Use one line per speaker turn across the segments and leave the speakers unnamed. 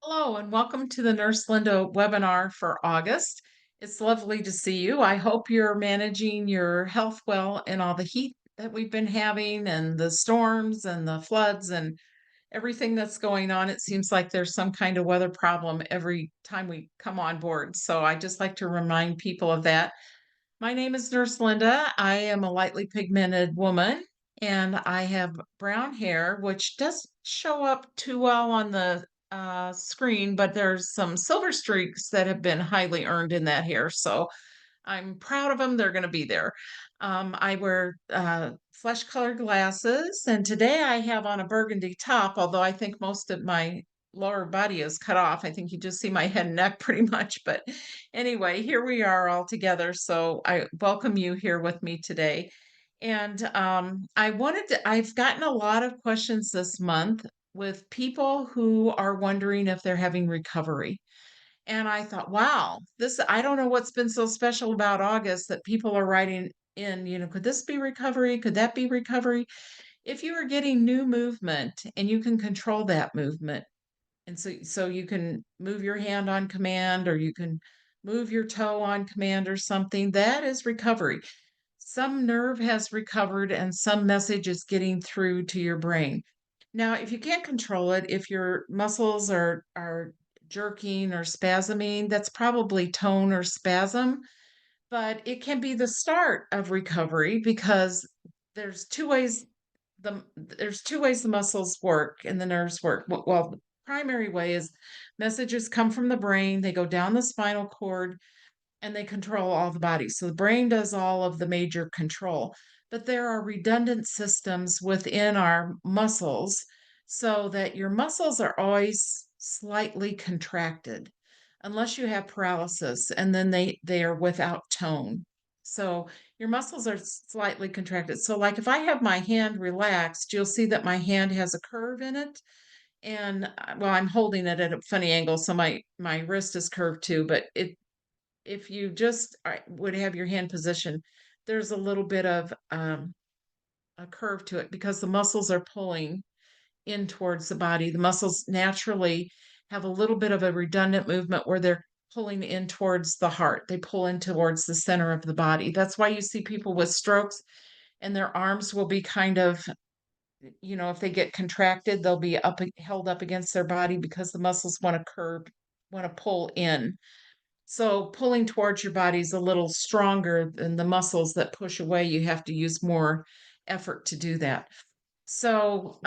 Hello, and welcome to the Nurse Linda webinar for August. It's lovely to see you. I hope you're managing your health well in all the heat that we've been having and the storms and the floods and everything that's going on. It seems like there's some kind of weather problem every time we come on board. So I just like to remind people of that. My name is Nurse Linda. I am a lightly pigmented woman and I have brown hair, which doesn't show up too well on the screen, but there's some silver streaks that have been highly earned in that hair. So I'm proud of them. They're going to be there. I wear flesh colored glasses, and today I have on a burgundy top, although I think most of my lower body is cut off. I think you just see my head and neck pretty much. But anyway, here we are all together. So I welcome you here with me today. And I've gotten a lot of questions this month with people who are wondering if they're having recovery. And I thought, wow, I don't know what's been so special about August that people are writing in, could this be recovery? Could that be recovery? If you are getting new movement and you can control that movement, and so you can move your hand on command or you can move your toe on command or something, that is recovery. Some nerve has recovered and some message is getting through to your brain. Now, if you can't control it, if your muscles are jerking or spasming, that's probably tone or spasm, but it can be the start of recovery because there's two ways there's two ways the muscles work and the nerves work. Well, the primary way is messages come from the brain, they go down the spinal cord and they control all the body. So the brain does all of the major control, but there are redundant systems within our muscles so that your muscles are always slightly contracted unless you have paralysis and then they are without tone. So your muscles are slightly contracted. So like if I have my hand relaxed, you'll see that my hand has a curve in it and well I'm holding it at a funny angle so my wrist is curved too, but it if you just would have your hand positioned, there's a little bit of a curve to it because the muscles are pulling in towards the body. The muscles naturally have a little bit of a redundant movement where they're pulling in towards the heart. They pull in towards the center of the body. That's why you see people with strokes and their arms will be kind of, if they get contracted, they'll be held up against their body because the muscles want to pull in. So pulling towards your body is a little stronger than the muscles that push away. You have to use more effort to do that. So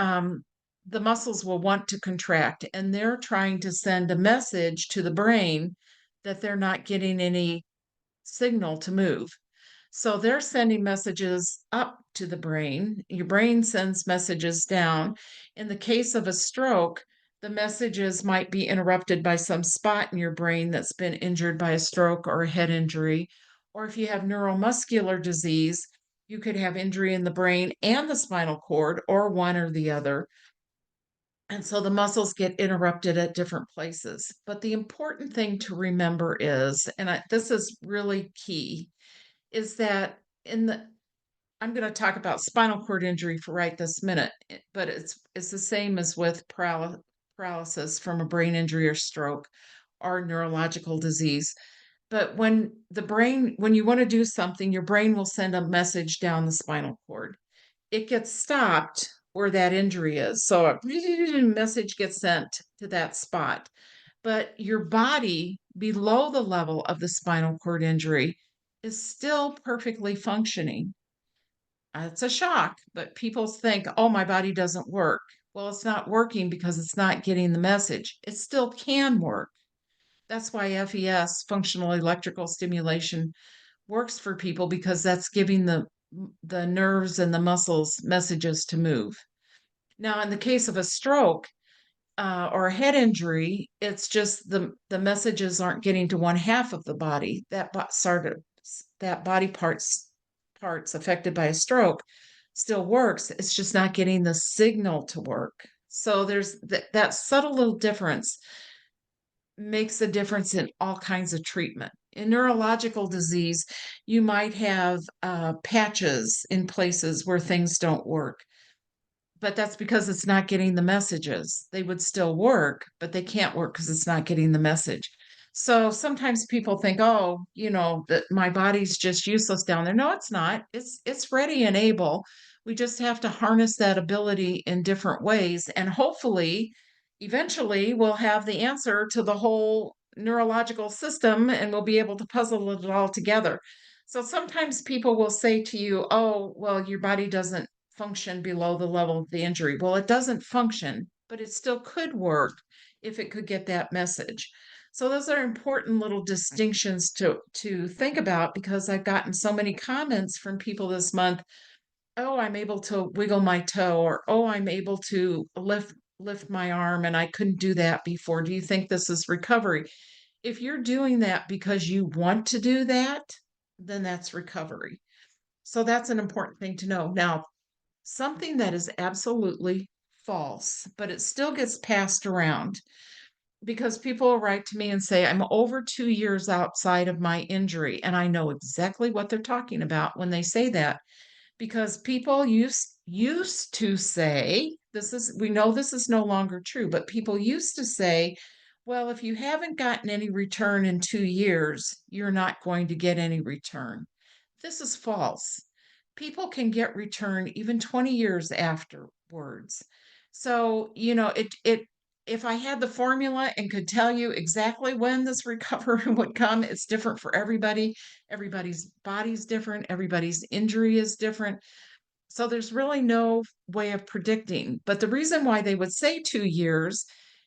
the muscles will want to contract, and they're trying to send a message to the brain that they're not getting any signal to move. So they're sending messages up to the brain. Your brain sends messages down. In the case of a stroke, the messages might be interrupted by some spot in your brain that's been injured by a stroke or a head injury. Or if you have neuromuscular disease, you could have injury in the brain and the spinal cord, or one or the other. And so the muscles get interrupted at different places. But the important thing to remember is, this is really key, is that in the I'm going to talk about spinal cord injury for right this minute, but it's the same as with paralysis from a brain injury or stroke or neurological disease. But when you want to do something, your brain will send a message down the spinal cord. It gets stopped where that injury is. So a message gets sent to that spot. But your body below the level of the spinal cord injury is still perfectly functioning. It's a shock, but people think, oh, my body doesn't work. Well, it's not working because it's not getting the message. It still can work. That's why FES, functional electrical stimulation, works for people because that's giving the nerves and the muscles messages to move. Now, in the case of a stroke or a head injury, it's just the messages aren't getting to one half of the body. That body parts affected by a stroke still works. It's just not getting the signal to work. So there's that subtle little difference makes a difference in all kinds of treatment. In neurological disease, you might have patches in places where things don't work. but that's because it's not getting the messages. They would still work, but they can't work because it's not getting the message. So sometimes people think, oh, that my body's just useless down there. No, it's not. It's ready and able. We just have to harness that ability in different ways. And hopefully, eventually, we'll have the answer to the whole neurological system and we'll be able to puzzle it all together. So sometimes people will say to you, oh, well, your body doesn't function below the level of the injury. Well, it doesn't function, but it still could work if it could get that message. So those are important little distinctions to think about because I've gotten so many comments from people this month. Oh, I'm able to wiggle my toe, or oh, I'm able to lift my arm and I couldn't do that before. Do you think this is recovery? If you're doing that because you want to do that, then that's recovery. So that's an important thing to know. Now, something that is absolutely false, but it still gets passed around because people will write to me and say, I'm over 2 years outside of my injury. And I know exactly what they're talking about when they say that because people used to say we know this is no longer true, but people used to say, well, if you haven't gotten any return in 2 years, you're not going to get any return. This is false. People can get return even 20 years afterwards. So, if I had the formula and could tell you exactly when this recovery would come, it's different for everybody. Everybody's body's different, everybody's injury is different. So there's really no way of predicting. But the reason why they would say 2 years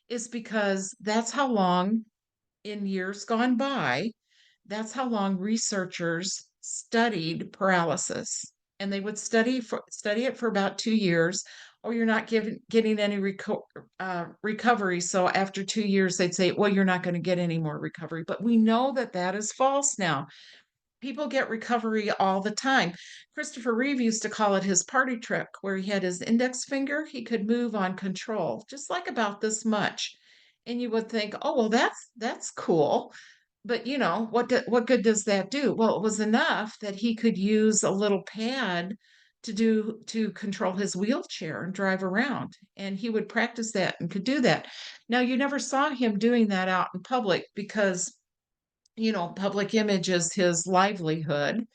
is because that's how long in years gone by, that's how long researchers studied paralysis. And they would study it for about 2 years. Oh, you're not getting any recovery. So after 2 years, they'd say, well, you're not going to get any more recovery. But we know that that is false now. People get recovery all the time. Christopher Reeve used to call it his party trick, where he had his index finger, he could move on control, just like about this much. And you would think, oh, well, that's cool. But what good does that do? Well, it was enough that he could use a little pad to control his wheelchair and drive around. And he would practice that and could do that. Now, you never saw him doing that out in public because public image is his livelihood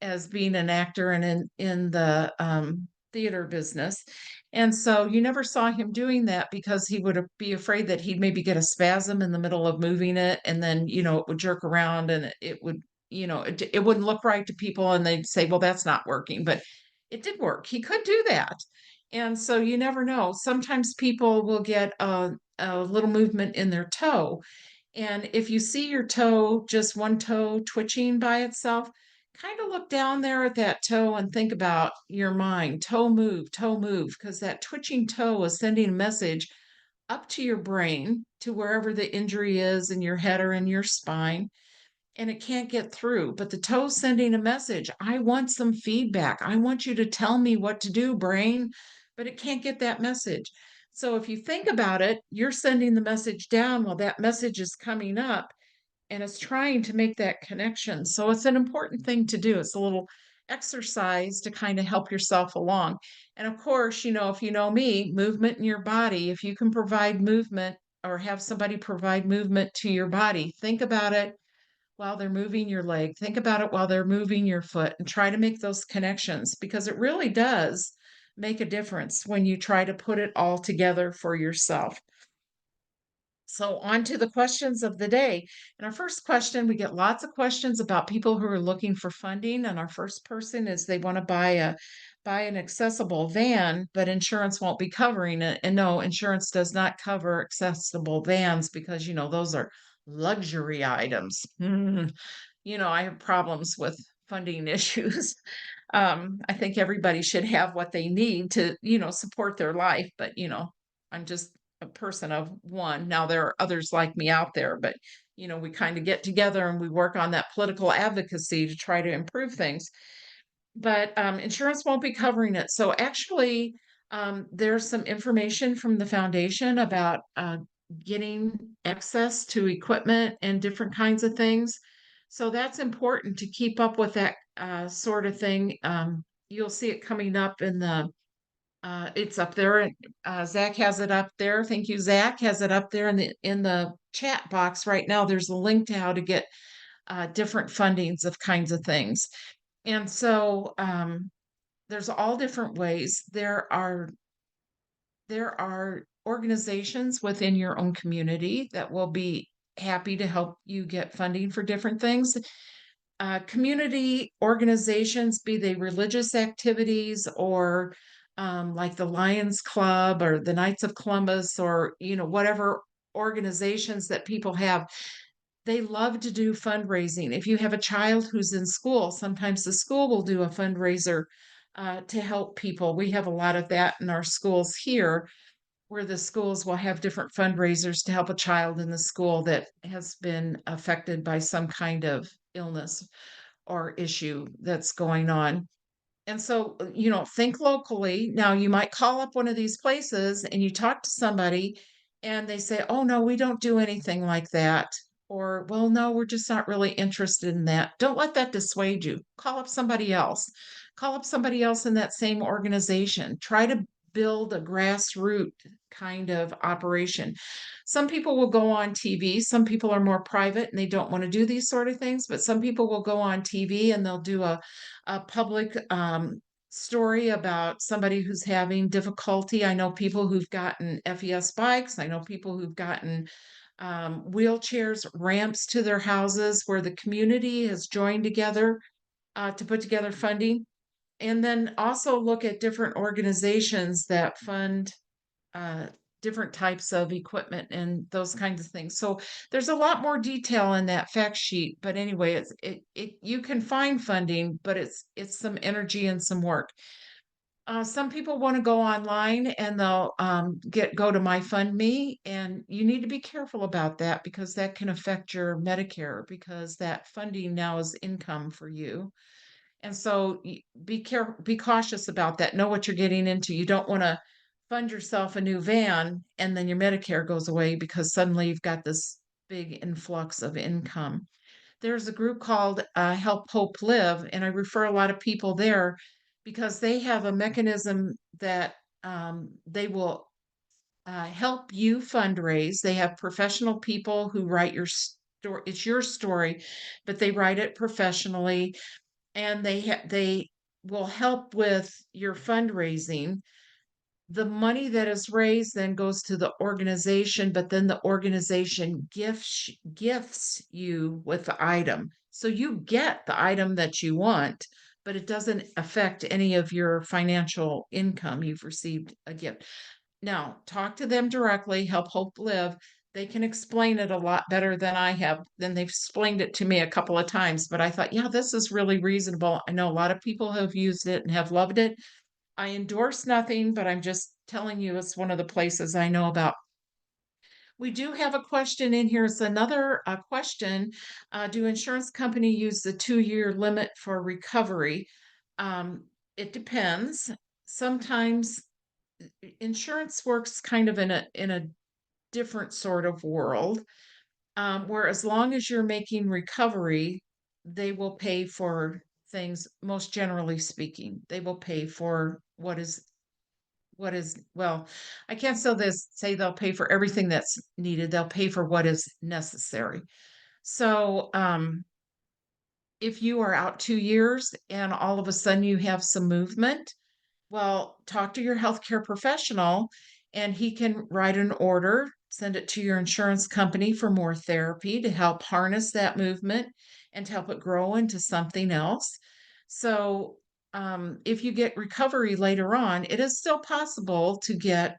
as being an actor and in the theater business. And so you never saw him doing that because he would be afraid that he'd maybe get a spasm in the middle of moving it, and then it would jerk around and it would it wouldn't look right to people, and they'd say, well, that's not working. But it did work. He could do that. And so you never know. Sometimes people will get a little movement in their toe, and if you see your toe, just one toe twitching by itself, kind of look down there at that toe and think about your mind. Toe move, because that twitching toe is sending a message up to your brain, to wherever the injury is in your head or in your spine, and it can't get through. But the toe's sending a message. I want some feedback. I want you to tell me what to do, brain, but it can't get that message. So if you think about it, you're sending the message down while that message is coming up, and it's trying to make that connection. So it's an important thing to do. It's a little exercise to kind of help yourself along. And of course, if you know me, movement in your body, if you can provide movement or have somebody provide movement to your body, think about it while they're moving your leg. Think about it while they're moving your foot and try to make those connections because it really does make a difference when you try to put it all together for yourself. So, on to the questions of the day. And our first question, we get lots of questions about people who are looking for funding. And our first person is they want to buy an accessible van, but insurance won't be covering it. And no, insurance does not cover accessible vans because those are luxury items. I have problems with funding issues. I think everybody should have what they need to, support their life. But, I'm just a person of one. Now there are others like me out there, but, we kind of get together and we work on that political advocacy to try to improve things. But insurance won't be covering it. So actually, there's some information from the foundation about getting access to equipment and different kinds of things. So that's important to keep up with that sort of thing. You'll see it coming up in the It's up there. Zach has it up there. Thank you, Zach has it up there in the chat box right now. There's a link to how to get different fundings of kinds of things. And so there's all different ways. There are organizations within your own community that will be happy to help you get funding for different things. Community organizations, be they religious activities or like the Lions Club or the Knights of Columbus or whatever organizations that people have, they love to do fundraising. If you have a child who's in school, sometimes the school will do a fundraiser to help people. We have a lot of that in our schools here, where the schools will have different fundraisers to help a child in the school that has been affected by some kind of illness or issue that's going on. And so, think locally. Now, you might call up one of these places and you talk to somebody and they say, oh, no, we don't do anything like that. Or, well, no, we're just not really interested in that. Don't let that dissuade you. Call up somebody else. Call up somebody else in that same organization. Try to build a grassroots kind of operation. Some people will go on TV. Some people are more private and they don't want to do these sort of things, but some people will go on TV and they'll do a public story about somebody who's having difficulty. I know people who've gotten FES bikes. I know people who've gotten wheelchairs, ramps to their houses where the community has joined together to put together funding. And then also look at different organizations that fund uh, different types of equipment and those kinds of things. So there's a lot more detail in that fact sheet. But anyway, you can find funding, but it's some energy and some work. Some people want to go online and they'll go to MyFundMe, and you need to be careful about that because that can affect your Medicare because that funding now is income for you. And so be careful, be cautious about that. Know what you're getting into. You don't want to fund yourself a new van and then your Medicare goes away because suddenly you've got this big influx of income. There's a group called Help Hope Live, and I refer a lot of people there because they have a mechanism that they will help you fundraise. They have professional people who write your story. It's your story, but they write it professionally, and they will help with your fundraising. The money that is raised then goes to the organization, but then the organization gifts you with the item. So you get the item that you want, but it doesn't affect any of your financial income. You've received a gift. Now, talk to them directly, Help Hope Live. They can explain it a lot better than I have. Then they've explained it to me a couple of times, but I thought, yeah, this is really reasonable. I know a lot of people have used it and have loved it. I endorse nothing, but I'm just telling you it's one of the places I know about. We do have a question in here. It's another question. Do insurance company use the 2-year limit for recovery? It depends. Sometimes insurance works kind of in a different sort of world, where as long as you're making recovery, they will pay for things. Most generally speaking, they will pay for what is well, I can't say they'll pay for everything that's needed. They'll pay for what is necessary. So if you are out 2 years and all of a sudden you have some movement, well, talk to your healthcare professional and he can write an order, send it to your insurance company for more therapy to help harness that movement and to help it grow into something else. So, if you get recovery later on, it is still possible to get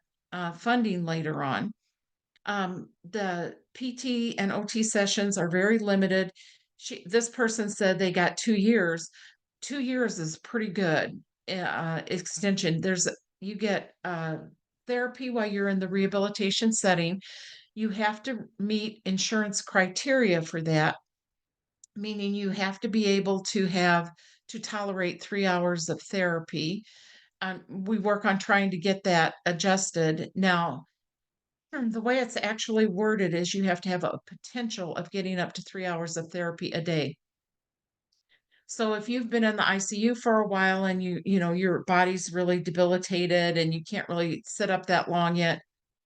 funding later on. The PT and OT sessions are very limited. This person said they got 2 years. 2 years is pretty good extension. You get therapy while you're in the rehabilitation setting. You have to meet insurance criteria for that, meaning you have to be able to tolerate 3 hours of therapy. We work on trying to get that adjusted. Now, the way it's actually worded is you have to have a potential of getting up to 3 hours of therapy a day. So if you've been in the ICU for a while and your body's really debilitated and you can't really sit up that long yet,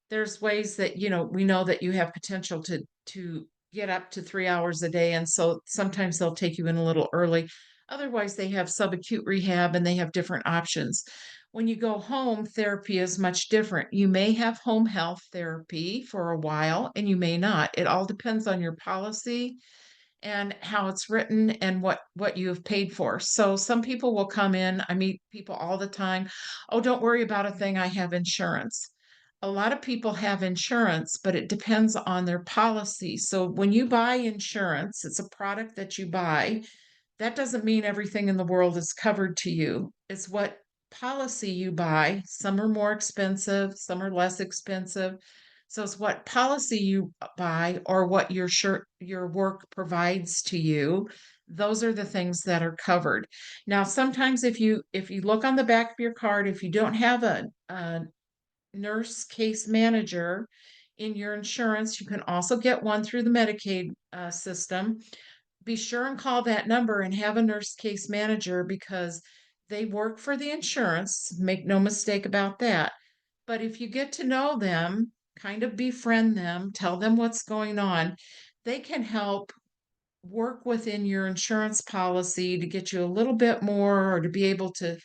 there's ways that, we know that you have potential to get up to 3 hours a day, and so sometimes they'll take you in a little early. Otherwise, they have subacute rehab and they have different options. When you go home, therapy is much different. You may have home health therapy for a while and you may not. It all depends on your policy and how it's written and what you have paid for. So some people will come in, I meet people all the time, "Oh, don't worry about a thing, I have insurance." A lot of people have insurance, but it depends on their policy. So when you buy insurance, it's a product that you buy. That doesn't mean everything in the world is covered to you. It's what policy you buy. Some are more expensive, some are less expensive. So it's what policy you buy or what your work provides to you. Those are the things that are covered. Now, sometimes if you look on the back of your card, if you don't have a nurse case manager in your insurance, you can also get one through the Medicaid system. Be sure and call that number and have a nurse case manager because they work for the insurance. Make no mistake about that. But if you get to know them, kind of befriend them, tell them what's going on, they can help work within your insurance policy to get you a little bit more or to be able to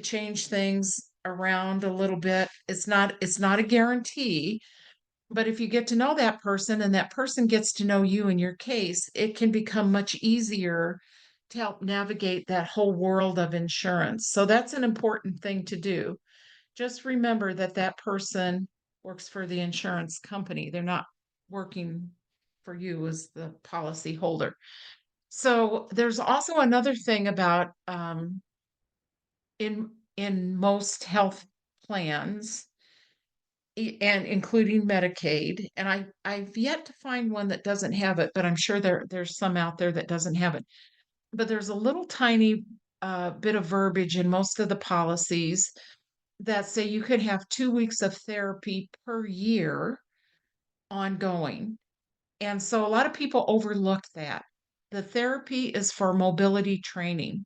change things around a little bit. It's not a guarantee, but if you get to know that person and that person gets to know you and your case, it can become much easier to help navigate that whole world of insurance. So that's an important thing to do. Just remember that that person works for the insurance company. They're not working for you as the policy holder. So there's also another thing about in most health plans and including Medicaid. And I've yet to find one that doesn't have it, but I'm sure there's some out there that doesn't have it. But there's a little tiny bit of verbiage in most of the policies that say you could have 2 weeks of therapy per year ongoing. And so a lot of people overlook that. The therapy is for mobility training.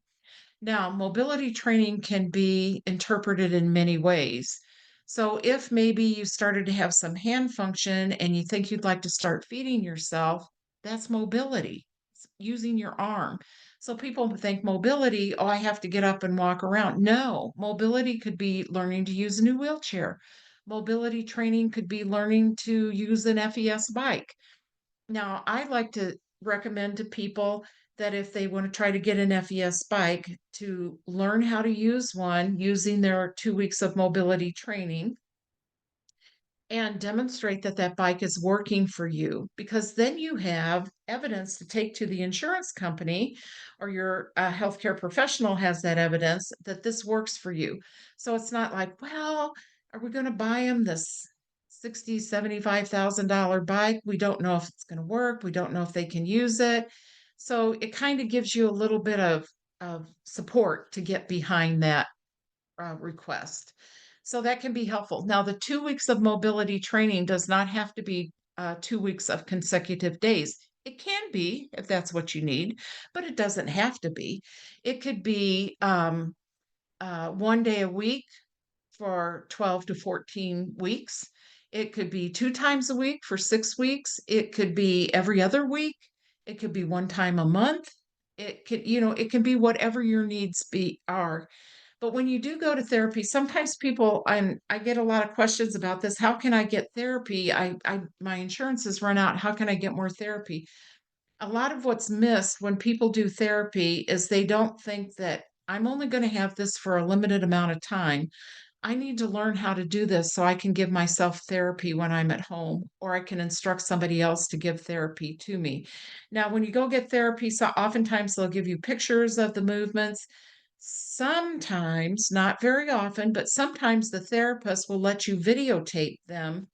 Now, mobility training can be interpreted in many ways. So, if maybe you started to have some hand function and you think you'd like to start feeding yourself, that's mobility, it's using your arm. So, people think mobility, oh, I have to get up and walk around. No, mobility could be learning to use a new wheelchair. Mobility training could be learning to use an FES bike. Now, I like to recommend to people that if they want to try to get an FES bike, to learn how to use one using their 2 weeks of mobility training and demonstrate that that bike is working for you, because then you have evidence to take to the insurance company, or your healthcare professional has that evidence that this works for you. So it's not like, well, are we going to buy them this 60, $75,000 bike? We don't know if it's going to work. We don't know if they can use it. So it kind of gives you a little bit of support to get behind that request. So that can be helpful. Now, the 2 weeks of mobility training does not have to be 2 weeks of consecutive days. It can be if that's what you need, but it doesn't have to be. It could be 1 day a week for 12 to 14 weeks. It could be 2 times a week for 6 weeks. It could be every other week. It could be 1 time a month. It can be whatever your needs are. But when you do go to therapy, sometimes people, I get a lot of questions about this. How can I get therapy? My insurance has run out. How can I get more therapy? A lot of what's missed when people do therapy is they don't think that I'm only going to have this for a limited amount of time. I need to learn how to do this so I can give myself therapy when I'm at home, or I can instruct somebody else to give therapy to me. Now, when you go get therapy, so oftentimes they'll give you pictures of the movements. Sometimes, not very often, but sometimes the therapist will let you videotape them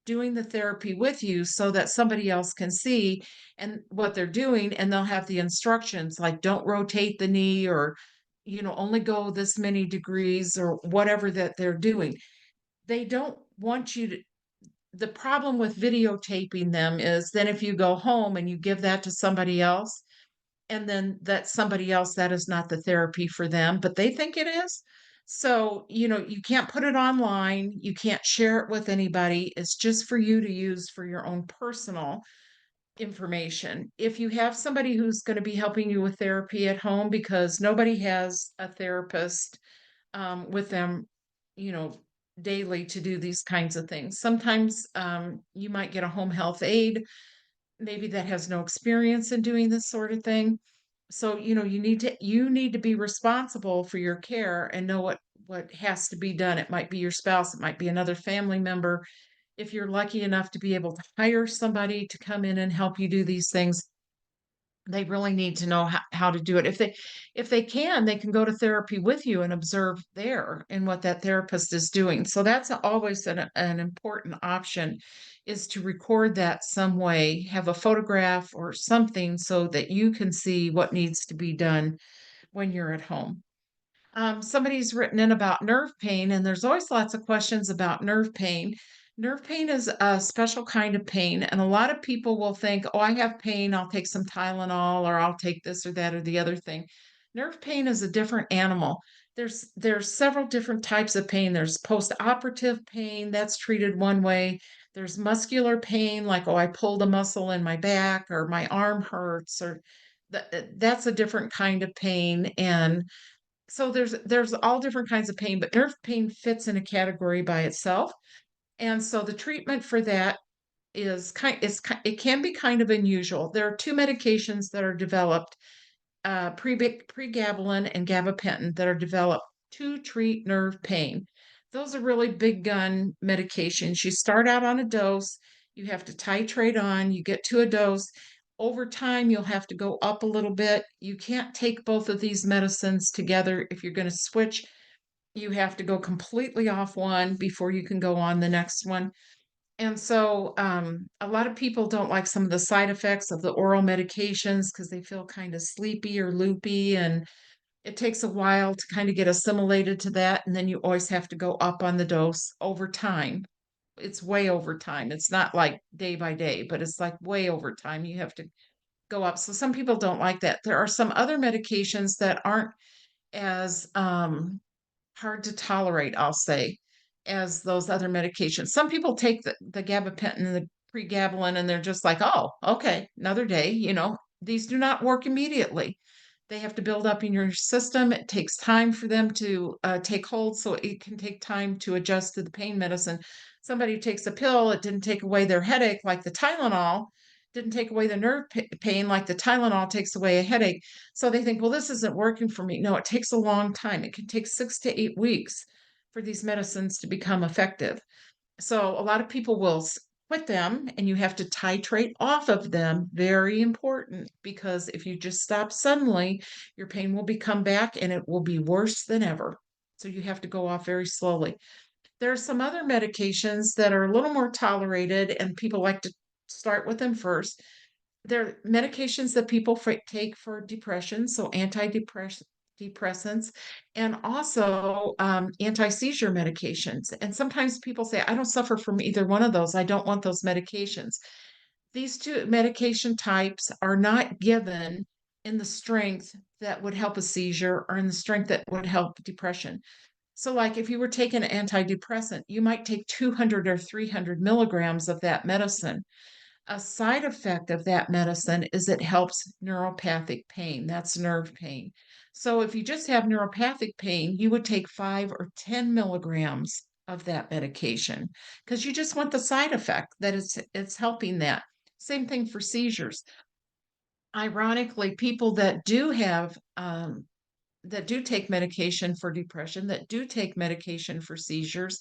doing the therapy with you so that somebody else can see and what they're doing, and they'll have the instructions like don't rotate the knee, or only go this many degrees, or whatever that they're doing. They don't want you to. The problem with videotaping them is then if you go home and you give that to somebody else, and then that somebody else, that is not the therapy for them, but they think it is. So, you can't put it online, you can't share it with anybody. It's just for you to use for your own personal information. If you have somebody who's going to be helping you with therapy at home, because nobody has a therapist with them, you know, daily to do these kinds of things. Sometimes you might get a home health aide, maybe that has no experience in doing this sort of thing. So, you need to be responsible for your care and know what has to be done. It might be your spouse, it might be another family member. If you're lucky enough to be able to hire somebody to come in and help you do these things, they really need to know how to do it. If they can, they can go to therapy with you and observe there and what that therapist is doing. So that's always an important option, is to record that some way, have a photograph or something so that you can see what needs to be done when you're at home. Somebody's written in about nerve pain, and there's always lots of questions about nerve pain. Nerve pain is a special kind of pain, and a lot of people will think, oh, I have pain, I'll take some Tylenol, or I'll take this or that or the other thing. Nerve pain is a different animal. There's several different types of pain. There's post-operative pain, that's treated one way. There's muscular pain, like, oh, I pulled a muscle in my back, or my arm hurts, or that's a different kind of pain. And so there's all different kinds of pain, but nerve pain fits in a category by itself. And so the treatment for that it can be kind of unusual. There are two medications that are developed, pregabalin and gabapentin, that are developed to treat nerve pain. Those are really big gun medications. You start out on a dose, you have to titrate on, you get to a dose. Over time, you'll have to go up a little bit. You can't take both of these medicines together. If you're going to switch, you have to go completely off one before you can go on the next one. And so, a lot of people don't like some of the side effects of the oral medications because they feel kind of sleepy or loopy, and it takes a while to kind of get assimilated to that. And then you always have to go up on the dose over time. It's way over time. It's not like day by day, but it's like way over time. You have to go up. So some people don't like that. There are some other medications that aren't as hard to tolerate, I'll say, as those other medications. Some people take the gabapentin and the pregabalin, and they're just like, oh, okay, another day. These do not work immediately. They have to build up in your system. It takes time for them to take hold, so it can take time to adjust to the pain medicine. Somebody takes a pill, it didn't take away their headache like the Tylenol, didn't take away the nerve pain like the Tylenol takes away a headache. So they think, well, this isn't working for me. No, it takes a long time. It can take 6 to 8 weeks for these medicines to become effective. So a lot of people will quit them, and you have to titrate off of them. Very important, because if you just stop suddenly, your pain will become back and it will be worse than ever. So you have to go off very slowly. There are some other medications that are a little more tolerated, and people like to start with them first. They're medications that people take for depression, so antidepressants, and also anti-seizure medications. And sometimes people say, I don't suffer from either one of those. I don't want those medications. These two medication types are not given in the strength that would help a seizure or in the strength that would help depression. So, like if you were taking an antidepressant, you might take 200 or 300 milligrams of that medicine. A side effect of that medicine is it helps neuropathic pain. That's nerve pain. So if you just have neuropathic pain, you would take 5 or 10 milligrams of that medication because you just want the side effect that it's helping that. Same thing for seizures. Ironically, people that do take medication for depression, that do take medication for seizures,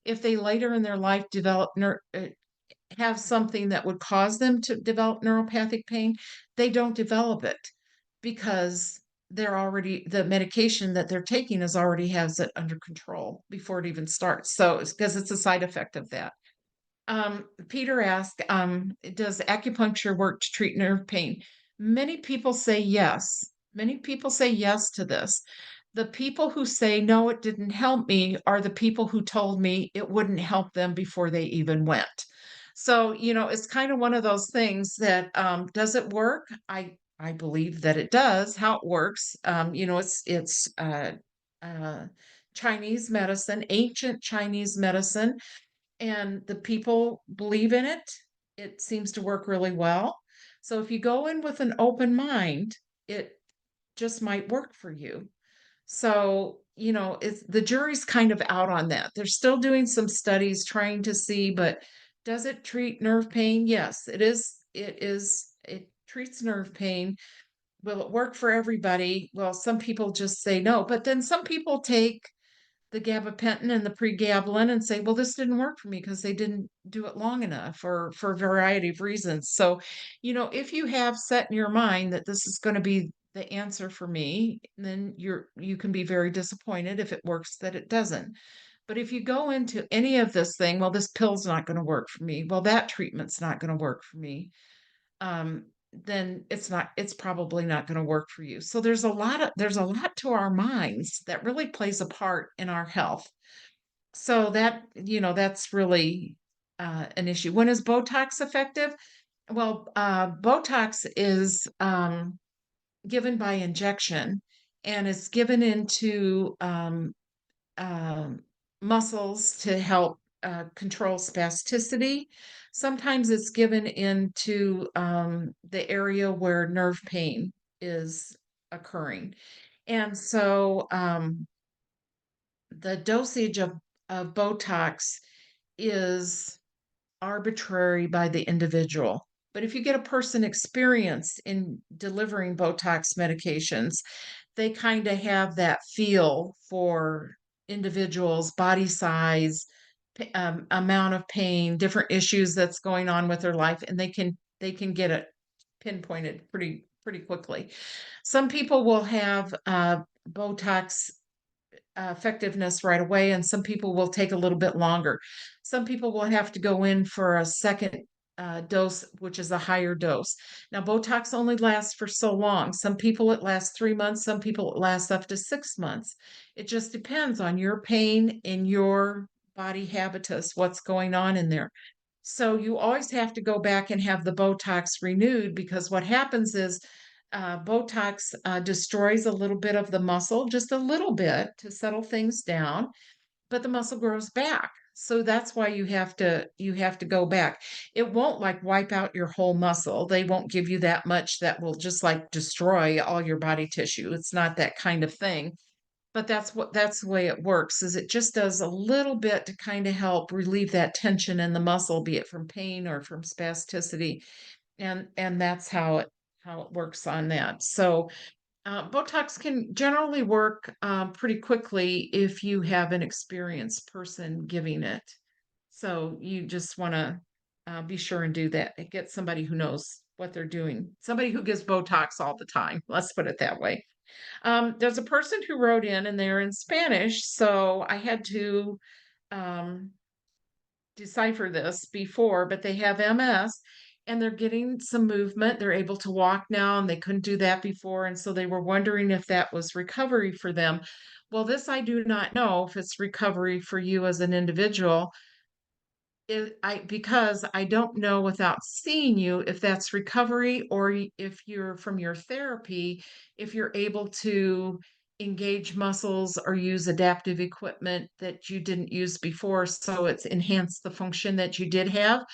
if they later in their life have something that would cause them to develop neuropathic pain, they don't develop it because the medication that they're taking is already has it under control before it even starts. So it's because it's a side effect of that. Peter asked, does acupuncture work to treat nerve pain? Many people say yes. Many people say yes to this. The people who say, no, it didn't help me, are the people who told me it wouldn't help them before they even went. So, it's kind of one of those things that, does it work? I believe that it does. How it works, it's uh, Chinese medicine, ancient Chinese medicine, and the people believe in it. It seems to work really well. So if you go in with an open mind, it just might work for you. So, it's the jury's kind of out on that. They're still doing some studies trying to see, but does it treat nerve pain? Yes, it is. It treats nerve pain. Will it work for everybody? Well, some people just say no, but then some people take the gabapentin and the pregabalin and say, well, this didn't work for me because they didn't do it long enough or for a variety of reasons. So, if you have set in your mind that this is going to be the answer for me, then you can be very disappointed if it works that it doesn't. But if you go into any of this thing, well, this pill's not going to work for me. Well, that treatment's not going to work for me. Um, then it's probably not going to work for you. So there's a lot to our minds that really plays a part in our health. So that's really an issue. When is Botox effective? Well, Botox is given by injection, and it's given into um, muscles to help control spasticity. Sometimes it's given into the area where nerve pain is occurring. And so the dosage of Botox is arbitrary by the individual. But if you get a person experienced in delivering Botox medications, they kind of have that feel for individuals, body size, amount of pain, different issues that's going on with their life, and they can get it pinpointed pretty quickly. Some people will have Botox effectiveness right away, and some people will take a little bit longer. Some people will have to go in for a second dose, which is a higher dose. Now, Botox only lasts for so long. Some people it lasts 3 months, some people it lasts up to 6 months. It just depends on your pain and your body habitus, what's going on in there. So you always have to go back and have the Botox renewed because what happens is Botox destroys a little bit of the muscle, just a little bit to settle things down, but the muscle grows back. So that's why you have to go back. It won't like wipe out your whole muscle. They won't give you that much that will just like destroy all your body tissue. It's not that kind of thing. But that's the way it works, is it just does a little bit to kind of help relieve that tension in the muscle, be it from pain or from spasticity. And that's how it works on that. So Botox can generally work pretty quickly if you have an experienced person giving it. So you just want to be sure and do that. Get somebody who knows what they're doing, somebody who gives Botox all the time. Let's put it that way. There's a person who wrote in, and they're in Spanish, so I had to um, decipher this before, but they have MS and they're getting some movement. They're able to walk now, and they couldn't do that before. And so they were wondering if that was recovery for them. Well, this I do not know if it's recovery for you as an individual. Because I don't know without seeing you if that's recovery or if you're from your therapy, if you're able to engage muscles or use adaptive equipment that you didn't use before, so it's enhanced the function that you did have.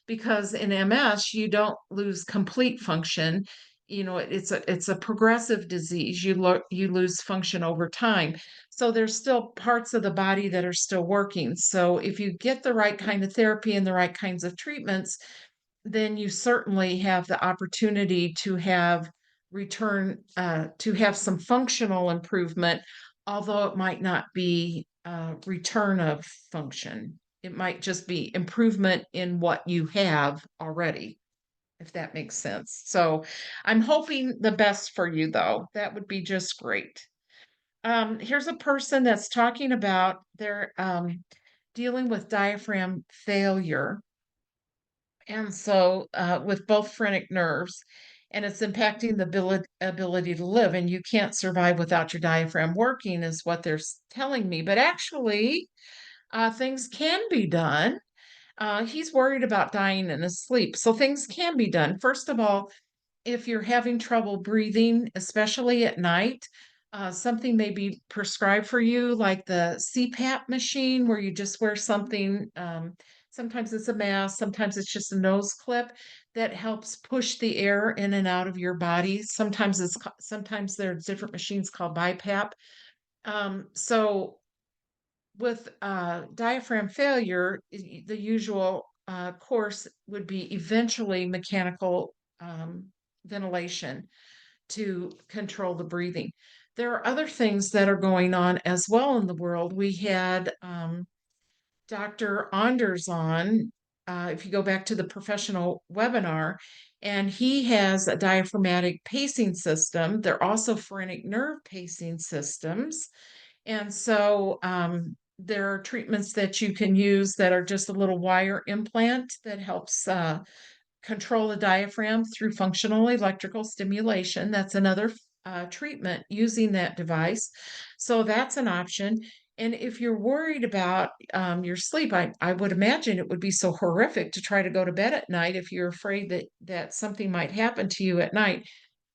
Because in MS, you don't lose complete function. It's a progressive disease. You lose function over time. So there's still parts of the body that are still working. So if you get the right kind of therapy and the right kinds of treatments, then you certainly have the opportunity to have some functional improvement, although it might not be return of function. It might just be improvement in what you have already, if that makes sense. So I'm hoping the best for you, though. That would be just great. Here's a person that's talking about they're dealing with diaphragm failure, and so with both phrenic nerves, and it's impacting the ability to live. And you can't survive without your diaphragm working, is what they're telling me. But actually, things can be done. He's worried about dying in his sleep, so things can be done. First of all, if you're having trouble breathing, especially at night, something may be prescribed for you, like the CPAP machine, where you just wear something. Sometimes it's a mask, sometimes it's just a nose clip that helps push the air in and out of your body. Sometimes there's different machines called BiPAP. So with diaphragm failure, the usual course would be eventually mechanical ventilation to control the breathing. There are other things that are going on as well in the world. We had Dr. Anders on, if you go back to the professional webinar, and he has a diaphragmatic pacing system. They're also phrenic nerve pacing systems. And so there are treatments that you can use that are just a little wire implant that helps control the diaphragm through functional electrical stimulation. That's another treatment using that device. So that's an option. And if you're worried about your sleep, I would imagine it would be so horrific to try to go to bed at night if you're afraid that something might happen to you at night.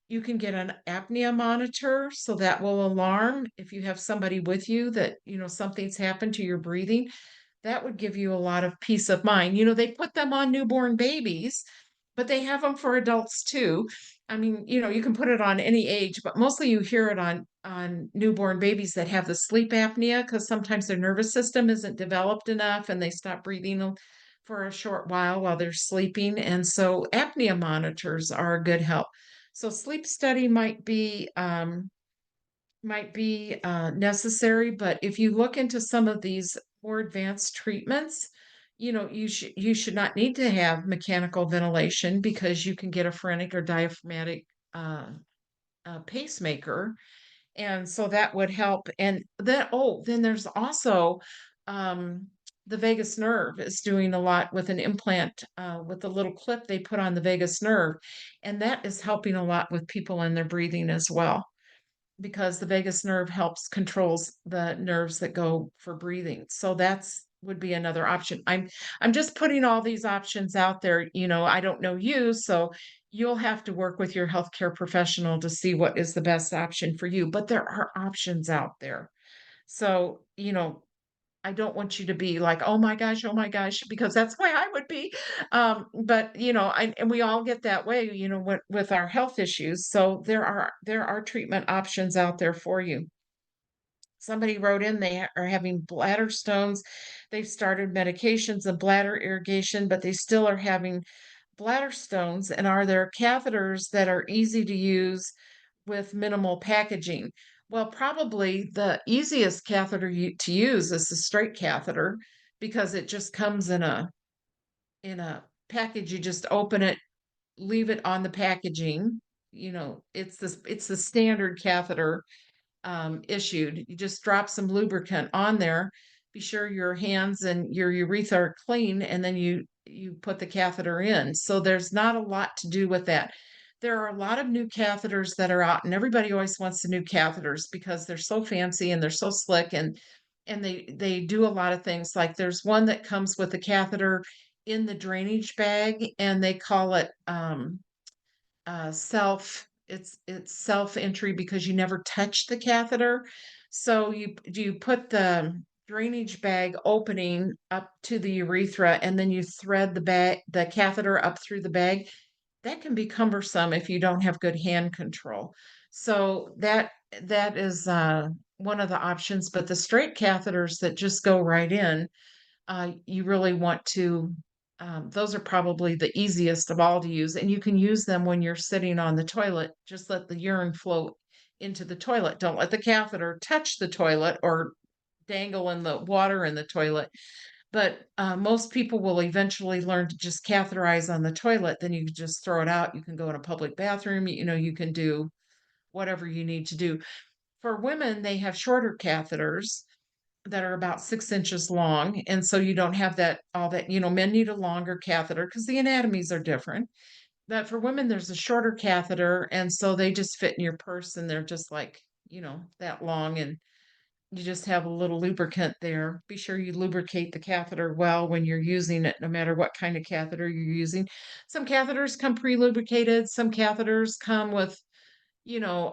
You can get an apnea monitor, so that will alarm if you have somebody with you that, something's happened to your breathing. That would give you a lot of peace of mind. They put them on newborn babies, but they have them for adults too. I mean, you can put it on any age, but mostly you hear it on newborn babies that have the sleep apnea because sometimes their nervous system isn't developed enough and they stop breathing for a short while they're sleeping. And so apnea monitors are a good help. So sleep study might be necessary, but if you look into some of these more advanced treatments, you should not need to have mechanical ventilation because you can get a phrenic or diaphragmatic uh, pacemaker, and so that would help. And then there's also um, the vagus nerve is doing a lot with an implant with the little clip they put on the vagus nerve, and that is helping a lot with people in their breathing as well because the vagus nerve helps controls the nerves that go for breathing. So that's would be another option. I'm just putting all these options out there. I don't know you, so you'll have to work with your healthcare professional to see what is the best option for you. But there are options out there. So, I don't want you to be like, oh my gosh, because that's why I would be. But and we all get that way, with our health issues. So there are treatment options out there for you. Somebody wrote in they are having bladder stones. They've started medications and bladder irrigation, but they still are having bladder stones. And are there catheters that are easy to use with minimal packaging? Well, probably the easiest catheter to use is the straight catheter because it just comes in a package. You just open it, leave it on the packaging. It's the standard catheter issued. You just drop some lubricant on there. Be sure your hands and your urethra are clean, and then you put the catheter in. So there's not a lot to do with that. There are a lot of new catheters that are out, and everybody always wants the new catheters because they're so fancy and they're so slick, and they do a lot of things. Like there's one that comes with a catheter in the drainage bag, and they call it it's self entry because you never touch the catheter. So you put the drainage bag opening up to the urethra and then you thread the catheter up through the bag. That can be cumbersome if you don't have good hand control. So that is one of the options, but the straight catheters that just go right in, you really want to, those are probably the easiest of all to use. And you can use them when you're sitting on the toilet. Just let the urine flow into the toilet. Don't let the catheter touch the toilet or dangle in the water in the toilet. But most people will eventually learn to just catheterize on the toilet. Then you can just throw it out. You can go in a public bathroom. You can do whatever you need to do. For women, they have shorter catheters that are about 6 inches long. And so you don't have all that, men need a longer catheter because the anatomies are different. But for women, there's a shorter catheter. And so they just fit in your purse and they're just like, that long. And you just have a little lubricant there. Be sure you lubricate the catheter well when you're using it, no matter what kind of catheter you're using. Some catheters come pre-lubricated, some catheters come with, you know,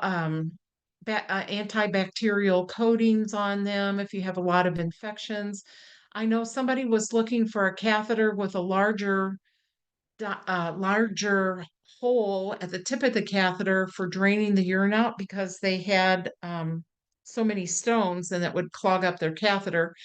antibacterial coatings on them if you have a lot of infections. I know somebody was looking for a catheter with a larger hole at the tip of the catheter for draining the urine out because they had so many stones and that would clog up their catheter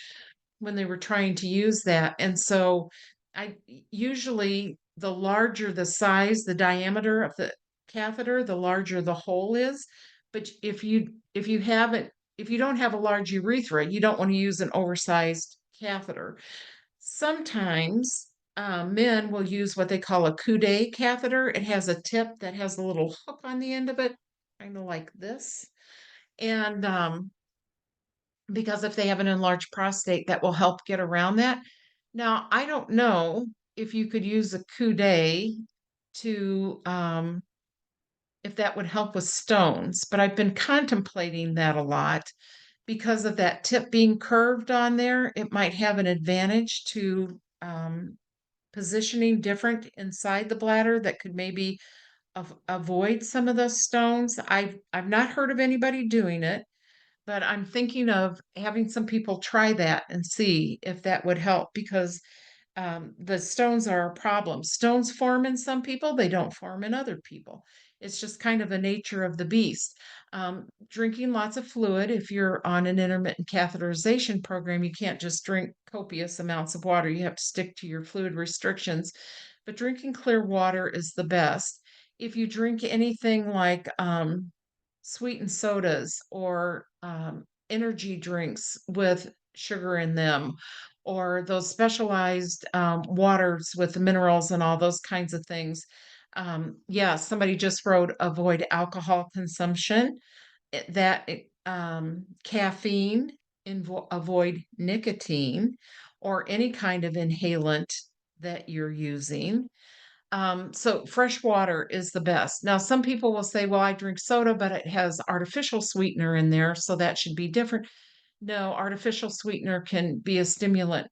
when they were trying to use that. And so I usually the larger the size, the diameter of the catheter, the larger the hole is. But if you haven't if you don't have a large urethra, you don't want to use an oversized catheter. Sometimes men will use what they call a coude catheter. It has a tip that has a little hook on the end of it, kind of like this. And because if they have an enlarged prostate, that will help get around that. Now, I don't know if you could use a coude to, if that would help with stones, but I've been contemplating that a lot because of that tip being curved on there. It might have an advantage to positioning different inside the bladder that could maybe avoid some of those stones. I've not heard of anybody doing it, but I'm thinking of having some people try that and see if that would help because the stones are a problem. Stones form in some people, they don't form in other people. It's just kind of the nature of the beast. Drinking lots of fluid, if you're on an intermittent catheterization program, you can't just drink copious amounts of water. You have to stick to your fluid restrictions. But drinking clear water is the best. If you drink anything like sweetened sodas or energy drinks with sugar in them, or those specialized waters with the minerals and all those kinds of things. Yeah, somebody just wrote avoid alcohol consumption, caffeine, avoid nicotine, or any kind of inhalant that you're using. So fresh water is the best. Now, some people will say, well, I drink soda, but it has artificial sweetener in there, so that should be different. No, artificial sweetener can be a stimulant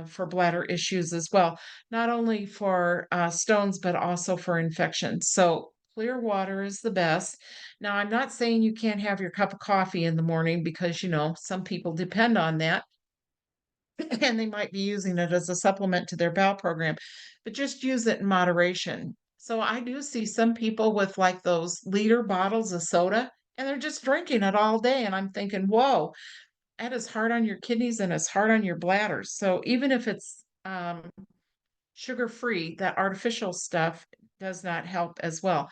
for bladder issues as well, not only for stones, but also for infections. So clear water is the best. Now, I'm not saying you can't have your cup of coffee in the morning because, some people depend on that and they might be using it as a supplement to their bowel program, but just use it in moderation. So I do see some people with like those liter bottles of soda and they're just drinking it all day. And I'm thinking, whoa, that is hard on your kidneys and it's hard on your bladder. So even if it's sugar free, that artificial stuff does not help as well.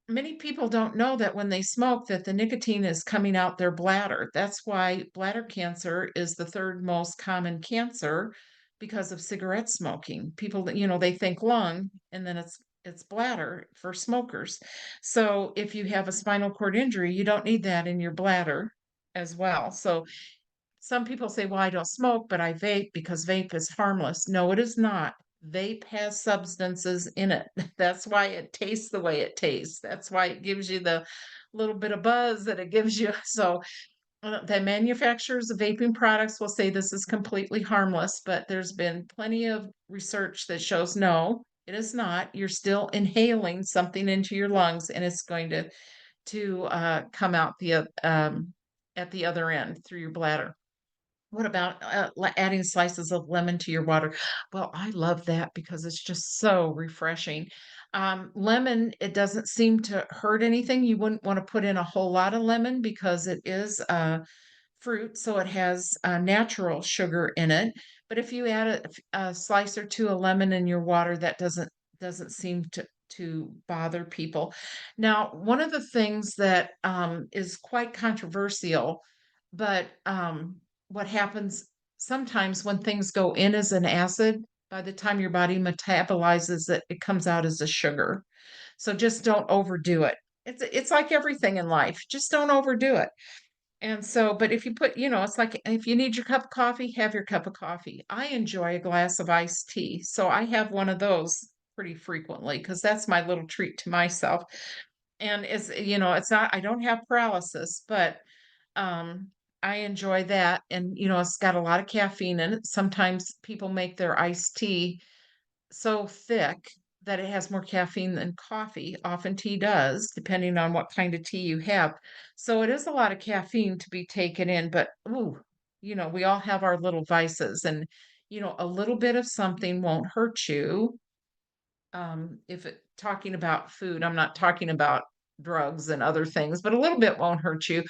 Many people don't know that when they smoke that the nicotine is coming out their bladder. That's why bladder cancer is the third most common cancer because of cigarette smoking. People, they think lung and then it's bladder for smokers. So if you have a spinal cord injury, you don't need that in your bladder as well. So some people say, well, I don't smoke, but I vape because vape is harmless. No, it is not. Vape has substances in it. That's why it tastes the way it tastes. That's why it gives you the little bit of buzz that it gives you. So the manufacturers of vaping products will say this is completely harmless, but there's been plenty of research that shows no, it is not. You're still inhaling something into your lungs, and it's going to come out at the other end through your bladder. What about adding slices of lemon to your water? Well, I love that because it's just so refreshing. Lemon, it doesn't seem to hurt anything. You wouldn't want to put in a whole lot of lemon because it is fruit, so it has natural sugar in it. But if you add a slice or two of lemon in your water, that doesn't seem to bother people. Now, one of the things that is quite controversial, but what happens sometimes when things go in as an acid, by the time your body metabolizes it, it comes out as a sugar. So just don't overdo it. It's like everything in life. Just don't overdo it. And so, but if you put, it's like if you need your cup of coffee, have your cup of coffee. I enjoy a glass of iced tea. So I have one of those pretty frequently because that's my little treat to myself. And it's not, I don't have paralysis, but um, I enjoy that, and, it's got a lot of caffeine in it. Sometimes people make their iced tea so thick that it has more caffeine than coffee. Often tea does, depending on what kind of tea you have. So it is a lot of caffeine to be taken in, but ooh, we all have our little vices, and a little bit of something won't hurt you. If talking about food, I'm not talking about drugs and other things, but a little bit won't hurt you.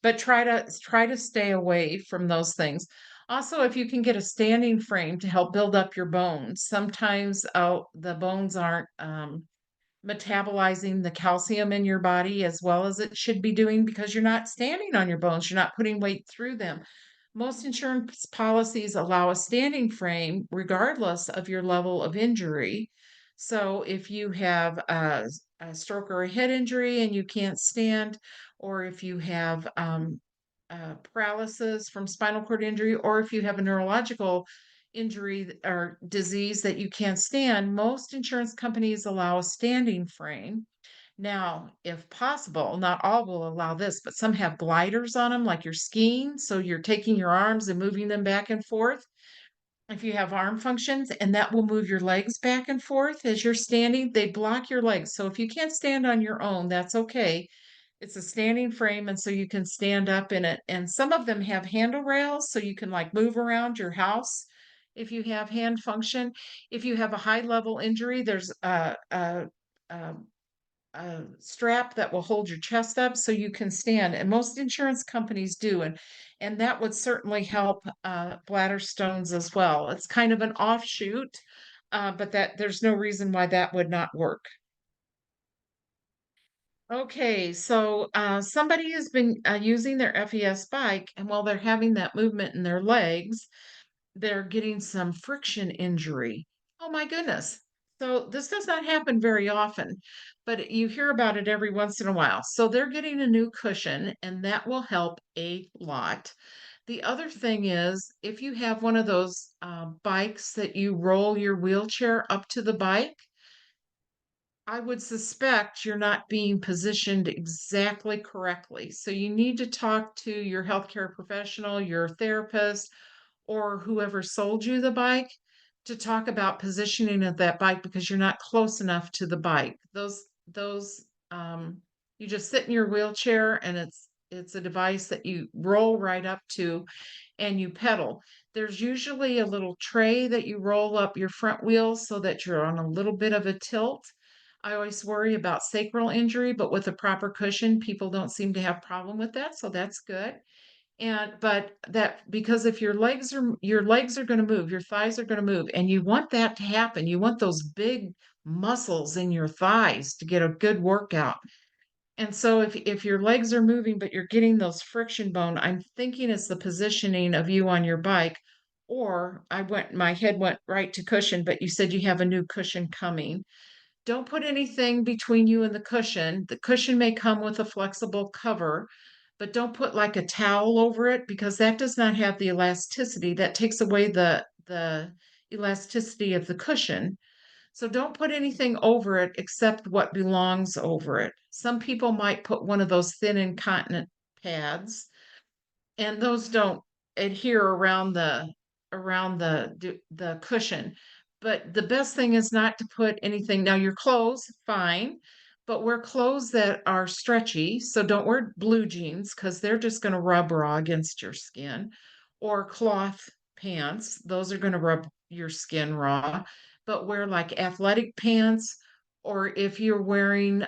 But try to stay away from those things. Also, if you can get a standing frame to help build up your bones, sometimes the bones aren't metabolizing the calcium in your body as well as it should be doing because you're not standing on your bones, you're not putting weight through them. Most insurance policies allow a standing frame regardless of your level of injury. So if you have a stroke or a head injury and you can't stand, or if you have paralysis from spinal cord injury, or if you have a neurological injury or disease that you can't stand, most insurance companies allow a standing frame. Now, if possible, not all will allow this, but some have gliders on them, like you're skiing. So you're taking your arms and moving them back and forth. If you have arm functions, and that will move your legs back and forth as you're standing, they block your legs. So if you can't stand on your own, that's okay. It's a standing frame, and so you can stand up in it. And some of them have handle rails, so you can like move around your house if you have hand function. If you have a high level injury, there's a strap that will hold your chest up so you can stand. And most insurance companies do, and that would certainly help bladder stones as well. It's kind of an offshoot, but that there's no reason why that would not work. Okay, so somebody has been using their FES bike, and while they're having that movement in their legs, they're getting some friction injury. Oh my goodness. So this does not happen very often, but you hear about it every once in a while. So they're getting a new cushion, and that will help a lot. The other thing is, if you have one of those bikes that you roll your wheelchair up to the bike, I would suspect you're not being positioned exactly correctly. So you need to talk to your healthcare professional, your therapist, or whoever sold you the bike to talk about positioning of that bike because you're not close enough to the bike. Those you just sit in your wheelchair, and it's a device that you roll right up to and you pedal. There's usually a little tray that you roll up your front wheels so that you're on a little bit of a tilt. I always worry about sacral injury, but with a proper cushion, people don't seem to have problem with that, so that's good. And but that because if your legs are going to move, your thighs are going to move, and you want that to happen. You want those big muscles in your thighs to get a good workout. And so if your legs are moving, but you're getting those friction bone, I'm thinking it's the positioning of you on your bike. Or my head went right to cushion, but you said you have a new cushion coming. Don't put anything between you and the cushion. The cushion may come with a flexible cover, but don't put like a towel over it because that does not have the elasticity. That takes away the elasticity of the cushion. So don't put anything over it except what belongs over it. Some people might put one of those thin incontinent pads, and those don't adhere around the cushion. But the best thing is not to put anything. Now your clothes, fine, but wear clothes that are stretchy. So don't wear blue jeans because they're just going to rub raw against your skin, or cloth pants. Those are going to rub your skin raw. But wear like athletic pants, or if you're wearing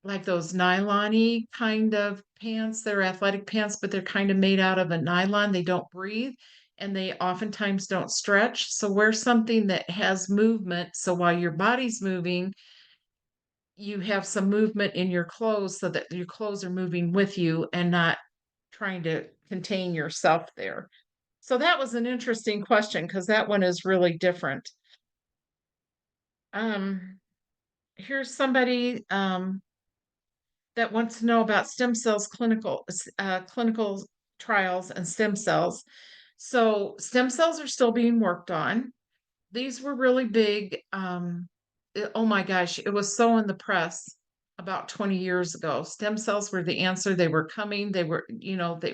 like those nylon-y kind of pants. They're athletic pants, but they're kind of made out of a nylon. They don't breathe and they oftentimes don't stretch. So wear something that has movement. So while your body's moving, you have some movement in your clothes so that your clothes are moving with you and not trying to contain yourself there. So that was an interesting question because that one is really different. Um, Here's somebody that wants to know about stem cells clinical trials and stem cells. So stem cells are still being worked on. These were really big. Oh my gosh, it was so in the press about 20 years ago. Stem cells were the answer. They were coming. They were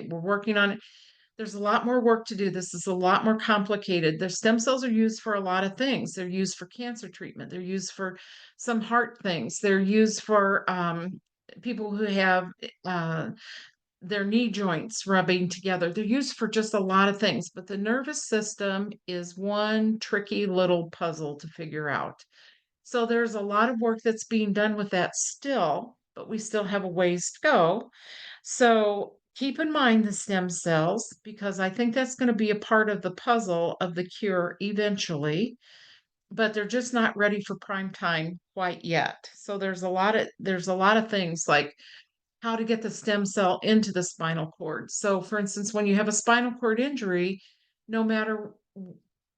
working on it. There's a lot more work to do. This is a lot more complicated. The stem cells are used for a lot of things. They're used for cancer treatment. They're used for some heart things. They're used for people who have uh, their knee joints rubbing together. They're used for just a lot of things, but the nervous system is one tricky little puzzle to figure out. So there's a lot of work that's being done with that still, but we still have a ways to go. So keep in mind the stem cells because I think that's going to be a part of the puzzle of the cure eventually, but they're just not ready for prime time quite yet. So there's a lot of things like how to get the stem cell into the spinal cord. So for instance, when you have a spinal cord injury, no matter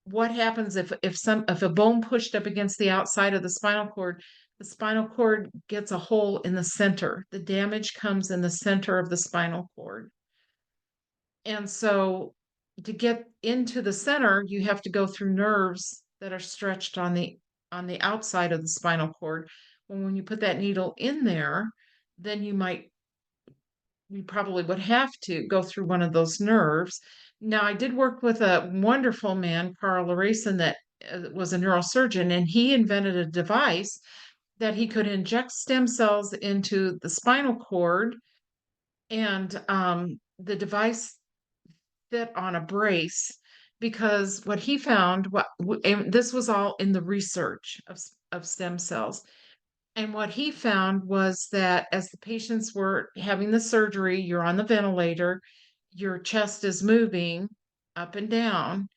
what happens if a bone pushed up against the outside of the spinal cord gets a hole in the center. The damage comes in the center of the spinal cord. And so to get into the center, you have to go through nerves that are stretched on the outside of the spinal cord. When you put that needle in there, then you probably would have to go through one of those nerves. Now, I did work with a wonderful man, Carl Larayson, that was a neurosurgeon, and he invented a device that he could inject stem cells into the spinal cord, and the device fit on a brace because what he found, and this was all in the research of stem cells, and what he found was that as the patients were having the surgery, you're on the ventilator, your chest is moving up and down.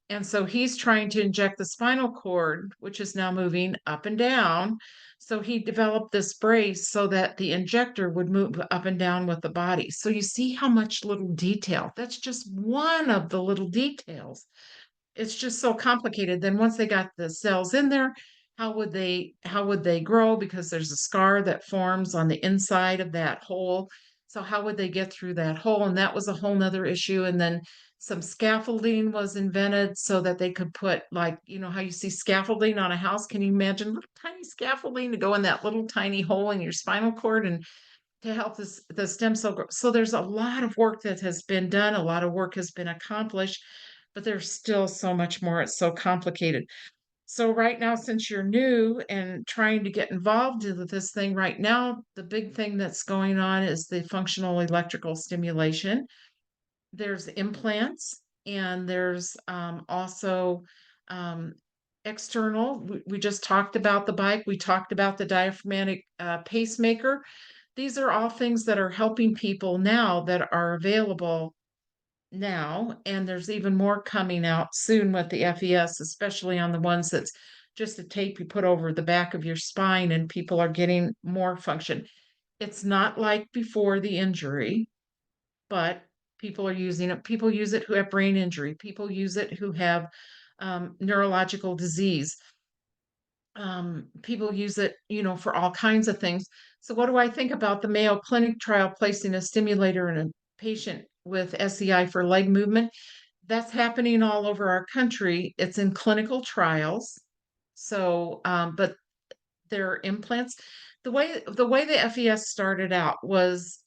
And so he's trying to inject the spinal cord, which is now moving up and down. So he developed this brace so that the injector would move up and down with the body. So you see how much little detail. That's just one of the little details. It's just so complicated. Then once they got the cells in there, how would they grow? Because there's a scar that forms on the inside of that hole. So how would they get through that hole? And that was a whole nother issue. And then some scaffolding was invented so that they could put, like, how you see scaffolding on a house. Can you imagine little tiny scaffolding to go in that little tiny hole in your spinal cord and to help the stem cell grow? So there's a lot of work that has been done, a lot of work has been accomplished, but there's still so much more. It's so complicated. So right now, since you're new and trying to get involved with this thing right now, the big thing that's going on is the functional electrical stimulation. There's implants and there's also um, external. We just talked about the bike. We talked about the diaphragmatic pacemaker. These are all things that are helping people now that are available now, and there's even more coming out soon with the FES, especially on the ones that's just a tape you put over the back of your spine, and people are getting more function. It's not like before the injury, but people are using it. People use it who have brain injury. People use it who have neurological disease. People use it, for all kinds of things. So, what do I think about the Mayo Clinic trial placing a stimulator in a patient with SEI for leg movement? That's happening all over our country. It's in clinical trials. So, but their implants, the way the FES started out was,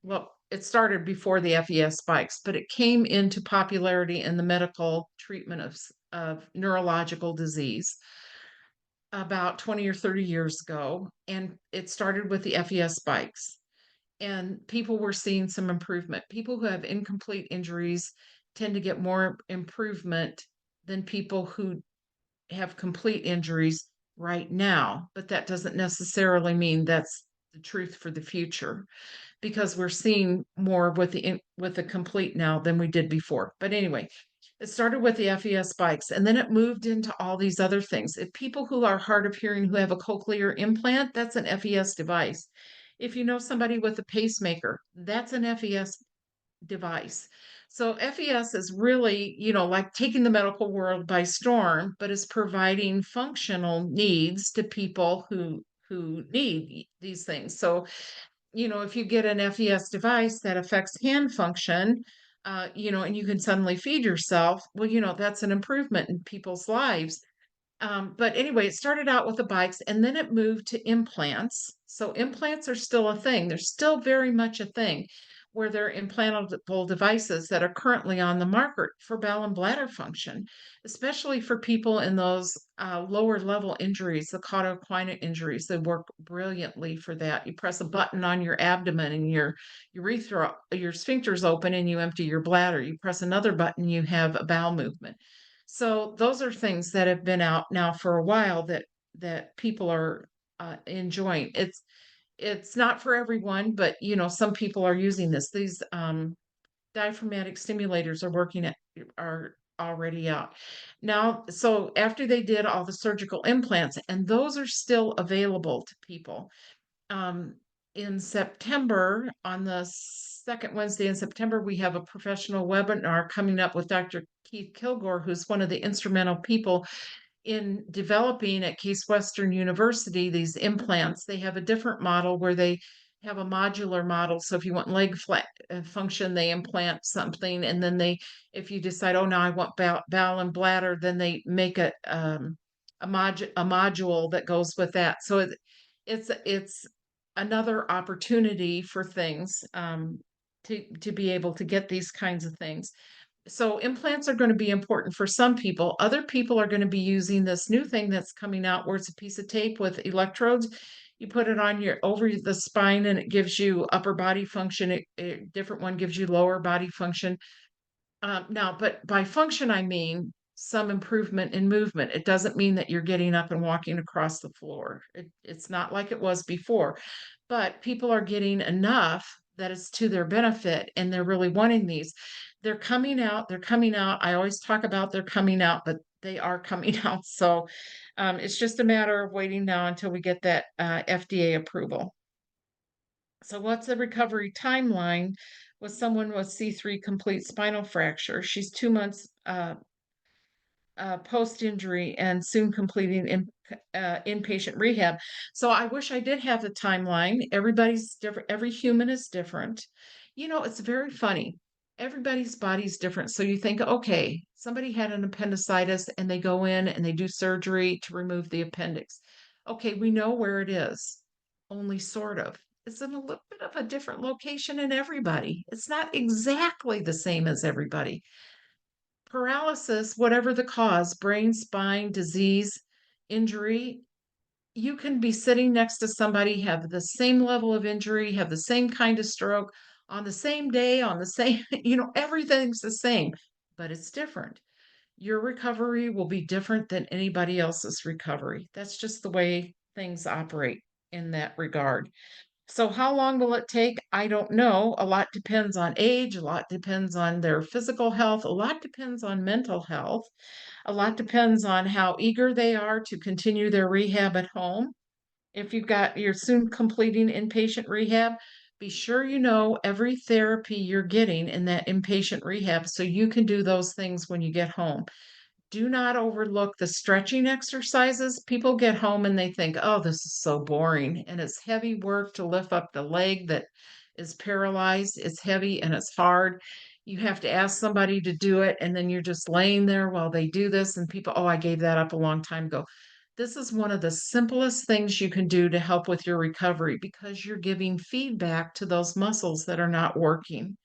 well, it started before the FES spikes, but it came into popularity in the medical treatment of neurological disease about 20 or 30 years ago, and it started with the FES spikes. And people were seeing some improvement. People who have incomplete injuries tend to get more improvement than people who have complete injuries right now, but that doesn't necessarily mean that's the truth for the future because we're seeing more with the complete now than we did before. But anyway, it started with the FES bikes and then it moved into all these other things. If people who are hard of hearing who have a cochlear implant, that's an FES device. If you know somebody with a pacemaker, that's an FES device. So FES is really, like taking the medical world by storm, but is providing functional needs to people who need these things. So, if you get an FES device that affects hand function, and you can suddenly feed yourself, well, that's an improvement in people's lives. But anyway, it started out with the bikes and then it moved to implants. So implants are still a thing. They're still very much a thing where they're implantable devices that are currently on the market for bowel and bladder function, especially for people in those lower level injuries, the cauda equina injuries. They work brilliantly for that. You press a button on your abdomen and your urethra, your sphincter's open and you empty your bladder. You press another button, you have a bowel movement. So those are things that have been out now for a while that people are enjoying. It's not for everyone, but some people are using this. These diaphragmatic stimulators are already out now. So after they did all the surgical implants, and those are still available to people. Um, in September, on the second Wednesday in September, we have a professional webinar coming up with Dr. Keith Kilgore, who's one of the instrumental people in developing at Case Western University these implants. They have a different model where they have a modular model. So if you want leg flat function, they implant something, and then if you decide, oh, now I want bowel and bladder, then they make a module that goes with that. So it's another opportunity for things to be able to get these kinds of things. So implants are going to be important for some people. Other people are going to be using this new thing that's coming out where it's a piece of tape with electrodes. You put it on your over the spine and it gives you upper body function. Different one gives you lower body function. Now, but by function, I mean some improvement in movement. It doesn't mean that you're getting up and walking across the floor. It's not like it was before, but people are getting enough that it's to their benefit and they're really wanting these. They're coming out. They're coming out. I always talk about they're coming out, but they are coming out. So it's just a matter of waiting now until we get that FDA approval. So what's the recovery timeline with someone with C3 complete spinal fracture? She's 2 months post-injury and soon completing inpatient rehab. So I wish I did have the timeline. Everybody's different. Every human is different. It's very funny. Everybody's body's different. So you think, okay, somebody had an appendicitis and they go in and they do surgery to remove the appendix. Okay, we know where it is, only sort of. It's in a little bit of a different location in everybody. It's not exactly the same as everybody. Paralysis, whatever the cause, brain, spine, disease, injury, you can be sitting next to somebody, have the same level of injury, have the same kind of stroke on the same day, on the same, everything's the same, but it's different. Your recovery will be different than anybody else's recovery. That's just the way things operate in that regard. So how long will it take? I don't know. A lot depends on age, a lot depends on their physical health, a lot depends on mental health, a lot depends on how eager they are to continue their rehab at home. If you're soon completing inpatient rehab, be sure you know every therapy you're getting in that inpatient rehab so you can do those things when you get home. Do not overlook the stretching exercises. People get home and they think, oh, this is so boring. And it's heavy work to lift up the leg that is paralyzed. It's heavy and it's hard. You have to ask somebody to do it. And then you're just laying there while they do this. And people, oh, I gave that up a long time ago. This is one of the simplest things you can do to help with your recovery because you're giving feedback to those muscles that are not working.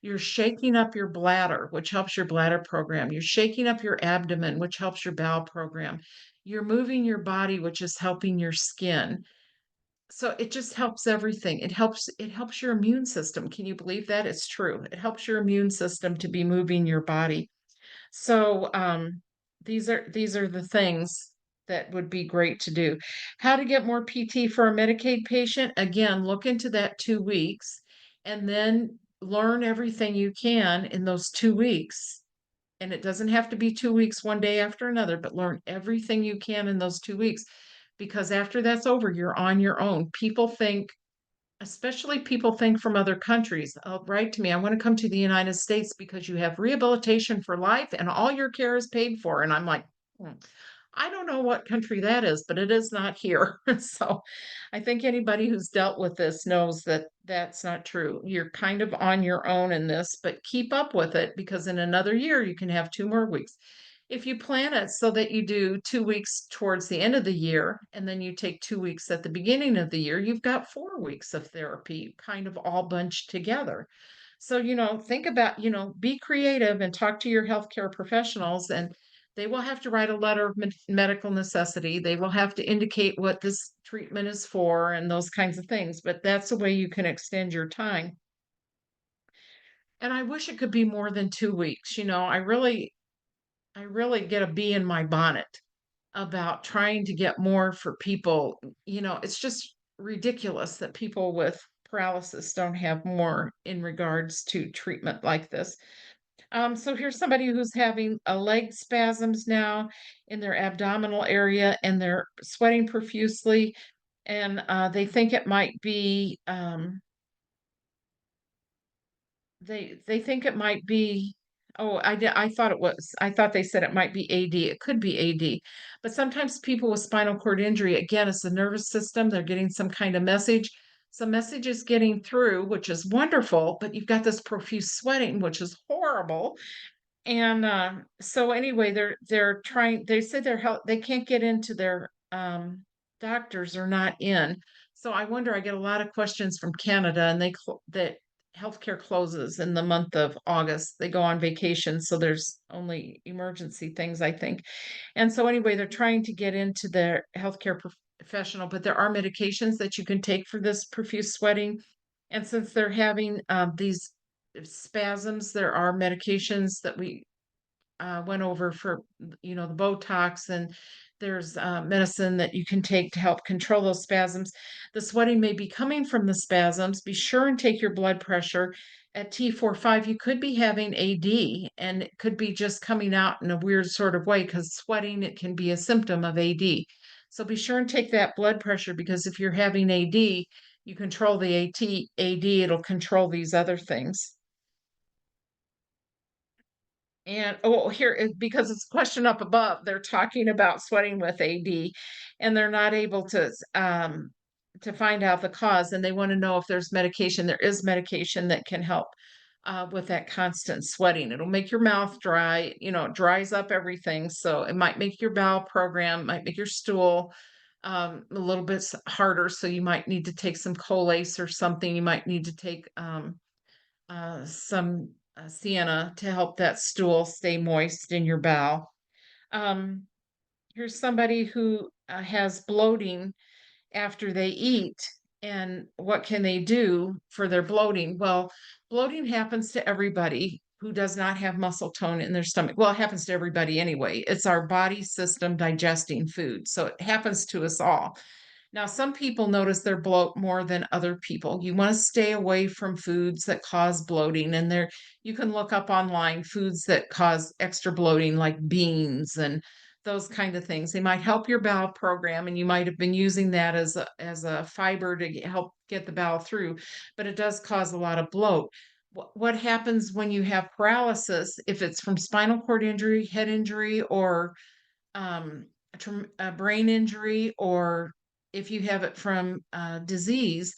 You're shaking up your bladder, which helps your bladder program. You're shaking up your abdomen, which helps your bowel program. You're moving your body, which is helping your skin. So it just helps everything. It helps your immune system. Can you believe that? It's true. It helps your immune system to be moving your body. So these are the things that would be great to do. How to get more PT for a Medicaid patient? Again, look into that 2 weeks and then learn everything you can in those 2 weeks. And it doesn't have to be 2 weeks, one day after another, but learn everything you can in those 2 weeks because after that's over, you're on your own. Especially people think from other countries, write to me, I want to come to the United States because you have rehabilitation for life and all your care is paid for. And I'm like, "Hmm, I don't know what country that is, but it is not here." So I think anybody who's dealt with this knows that that's not true. You're kind of on your own in this, but keep up with it because in another year you can have 2 more weeks. If you plan it so that you do 2 weeks towards the end of the year, and then you take 2 weeks at the beginning of the year, you've got 4 weeks of therapy kind of all bunched together. So, think about, be creative and talk to your healthcare professionals, and they will have to write a letter of medical necessity. They will have to indicate what this treatment is for and those kinds of things, but that's the way you can extend your time. And I wish it could be more than 2 weeks. I really get a bee in my bonnet about trying to get more for people. It's just ridiculous that people with paralysis don't have more in regards to treatment like this. So here's somebody who's having a leg spasms now in their abdominal area, and they're sweating profusely, and they think it might be they think it might be. Oh, I thought they said it might be AD. It could be AD. But sometimes people with spinal cord injury, again, it's the nervous system. They're getting some kind of message. Some message is getting through, which is wonderful, but you've got this profuse sweating, which is horrible. And, so anyway, they're trying they said they can't get into their, doctors are not in. So I wonder, I get a lot of questions from Canada, and that healthcare closes in the month of August. They go on vacation, so there's only emergency things, I think. And so anyway, they're trying to get into their healthcare professional, but there are medications that you can take for this profuse sweating. And since they're having, these spasms, there are medications that we went over for, the Botox, and there's medicine that you can take to help control those spasms. The sweating may be coming from the spasms. Be sure and take your blood pressure at T45. You could be having AD, and it could be just coming out in a weird sort of way, because sweating, it can be a symptom of AD. So be sure and take that blood pressure, because if you're having AD, you control the AD, it'll control these other things. And here, because it's question up above, they're talking about sweating with AD, and they're not able to find out the cause, and they want to know if there's medication. There is medication that can help with that constant sweating. It'll make your mouth dry, it dries up everything. So it might make your bowel program, might make your stool a little bit harder. So you might need to take some Colace or something. You might need to take some sienna to help that stool stay moist in your bowel. Um, Here's somebody who has bloating after they eat. And what can they do for their bloating? Well, bloating happens to everybody who does not have muscle tone in their stomach. Well, it happens to everybody anyway. It's our body system digesting food. So it happens to us all. Now, some people notice their bloat more than other people. You want to stay away from foods that cause bloating, and you can look up online foods that cause extra bloating, like beans and those kind of things. They might help your bowel program, and you might have been using that as a fiber to help get the bowel through, but it does cause a lot of bloat. What happens when you have paralysis, if it's from spinal cord injury, head injury, or um, a brain injury, or if you have it from disease,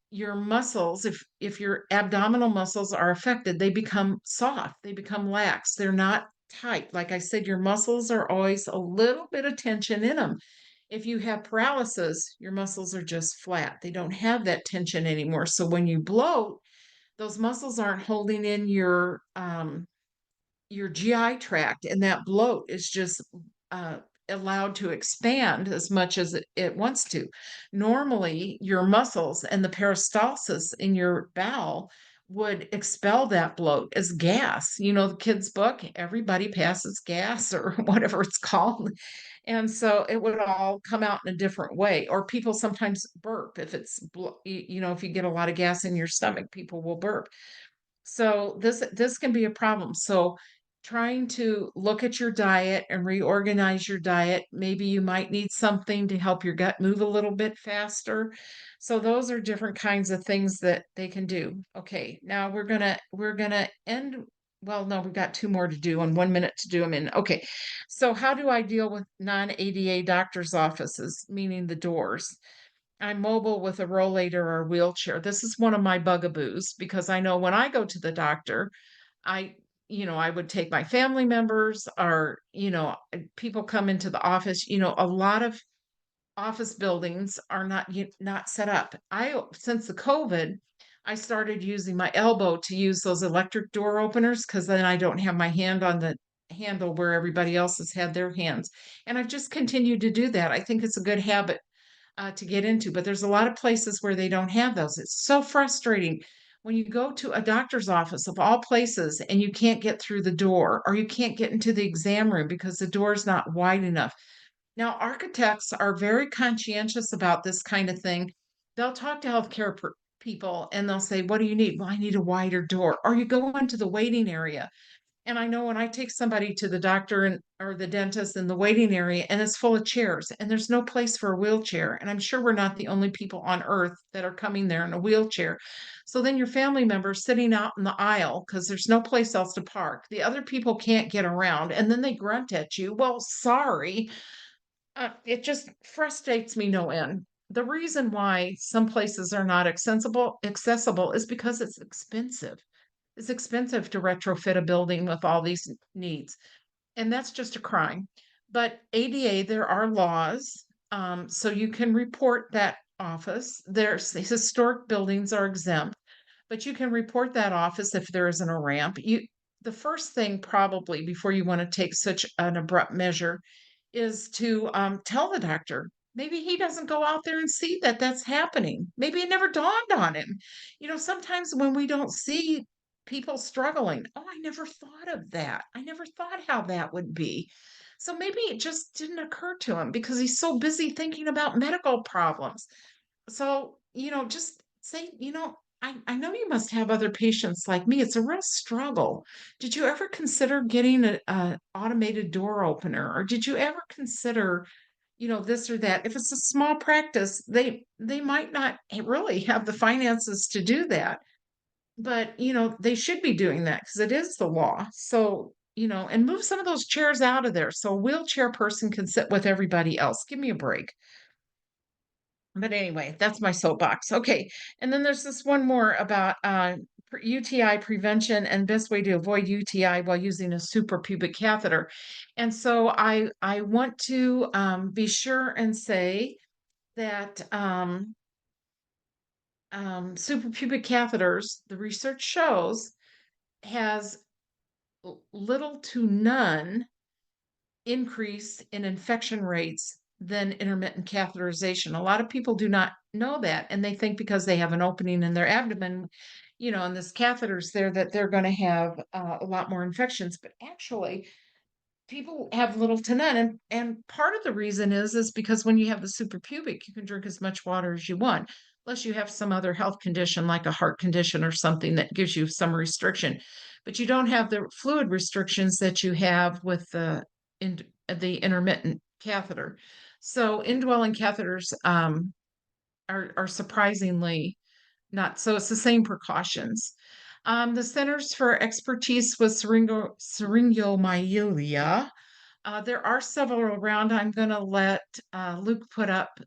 your muscles, if your abdominal muscles are affected, they become soft, they become lax, they're not tight. Like I said, your muscles are always a little bit of tension in them. If you have paralysis, your muscles are just flat. They don't have that tension anymore. So when you bloat, those muscles aren't holding in your GI tract, and that bloat is just uh, allowed to expand as much as it wants to. Normally, your muscles and the peristalsis in your bowel would expel that bloat as gas. The kid's book, everybody passes gas or whatever it's called. And so it would all come out in a different way. Or people sometimes burp if if you get a lot of gas in your stomach, people will burp. So this can be a problem. So trying to look at your diet and reorganize your diet, maybe you might need something to help your gut move a little bit faster. So those are different kinds of things that they can do. Okay, now we're gonna end. Well, no, we've got 2 more to do and 1 minute to do them in. Okay, so how do I deal with non-ADA doctor's offices, meaning the doors? I'm mobile with a rollator or a wheelchair. This is one of my bugaboos, because I know when I go to the doctor, I I would take my family members or, people come into the office, a lot of office buildings are not set up. Since the COVID, I started using my elbow to use those electric door openers because then I don't have my hand on the handle where everybody else has had their hands. And I've just continued to do that. I think it's a good habit to get into, but there's a lot of places where they don't have those. It's so frustrating when you go to a doctor's office of all places and you can't get through the door or you can't get into the exam room because the door is not wide enough. Now, architects are very conscientious about this kind of thing. They'll talk to people and they'll say, "What do you need?" "Well, I need a wider door." Or you go into the waiting area. And I know when I take somebody to the doctor or the dentist in the waiting area and it's full of chairs and there's no place for a wheelchair. And I'm sure we're not the only people on earth that are coming there in a wheelchair. So then your family member's sitting out in the aisle because there's no place else to park. The other people can't get around and then they grunt at you. Well, sorry. It just frustrates me no end. The reason why some places are not accessible is because it's expensive. It's expensive to retrofit a building with all these needs, and that's just a crime. But ADA, there are laws, so you can report that office. There's historic buildings are exempt, but you can report that office if there isn't a ramp. The first thing probably before you want to take such an abrupt measure is to tell the doctor. Maybe he doesn't go out there and see that that's happening. Maybe it never dawned on him. Sometimes when we don't see people struggling, oh, I never thought of that. I never thought how that would be. So maybe it just didn't occur to him because he's so busy thinking about medical problems. So, just say, I know you must have other patients like me. It's a real struggle. Did you ever consider getting a automated door opener, or did you ever consider, this or that? If it's a small practice, they might not really have the finances to do that, but they should be doing that because it is the law. So, and move some of those chairs out of there so a wheelchair person can sit with everybody else. Give me a break. But anyway, that's my soapbox. Okay. And then there's this one more about UTI prevention and best way to avoid UTI while using a suprapubic catheter. And so I want to be sure and say that suprapubic catheters, the research shows, has little to none increase in infection rates than intermittent catheterization. A lot of people do not know that, and they think because they have an opening in their abdomen, and this catheter's there, that they're going to have a lot more infections. But actually, people have little to none, and part of the reason is because when you have the suprapubic, you can drink as much water as you want, unless you have some other health condition like a heart condition or something that gives you some restriction. But you don't have the fluid restrictions that you have with in, the intermittent catheter. So indwelling catheters are surprisingly not so. It's the same precautions. The Centers for Expertise with Syringomyelia, there are several around. I'm going to let Luke put up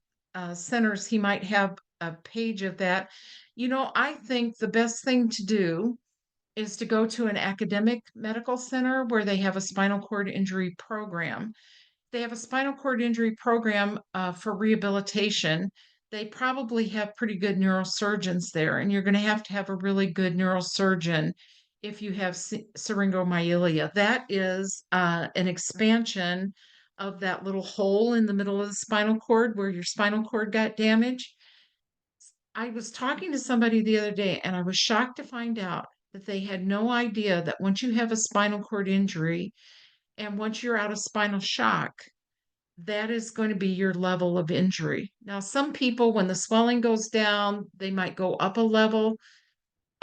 centers. He might have a page of that. I think the best thing to do is to go to an academic medical center where they have a spinal cord injury program. They have a spinal cord injury program for rehabilitation. They probably have pretty good neurosurgeons there, and you're going to have a really good neurosurgeon if you have syringomyelia. That is an expansion of that little hole in the middle of the spinal cord where your spinal cord got damaged. I was talking to somebody the other day, and I was shocked to find out that they had no idea that once you have a spinal cord injury and once you're out of spinal shock, that is going to be your level of injury. Now, some people, when the swelling goes down, they might go up a level,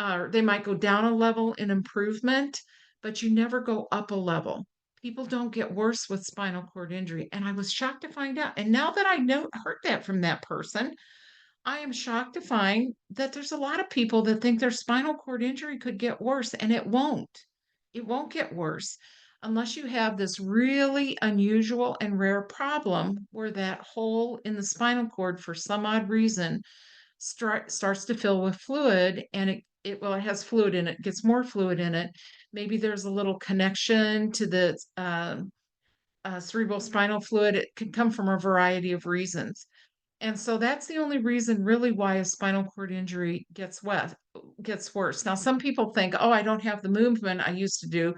or they might go down a level in improvement, but you never go up a level. People don't get worse with spinal cord injury. And I was shocked to find out. And now that heard that from that person, I am shocked to find that there's a lot of people that think their spinal cord injury could get worse, and it won't. It won't get worse unless you have this really unusual and rare problem where that hole in the spinal cord, for some odd reason, starts to fill with fluid and it has fluid in it, gets more fluid in it. Maybe there's a little connection to the cerebral spinal fluid. It can come from a variety of reasons. And so that's the only reason really why a spinal cord injury gets worse. Now, some people think, "Oh, I don't have the movement I used to do,"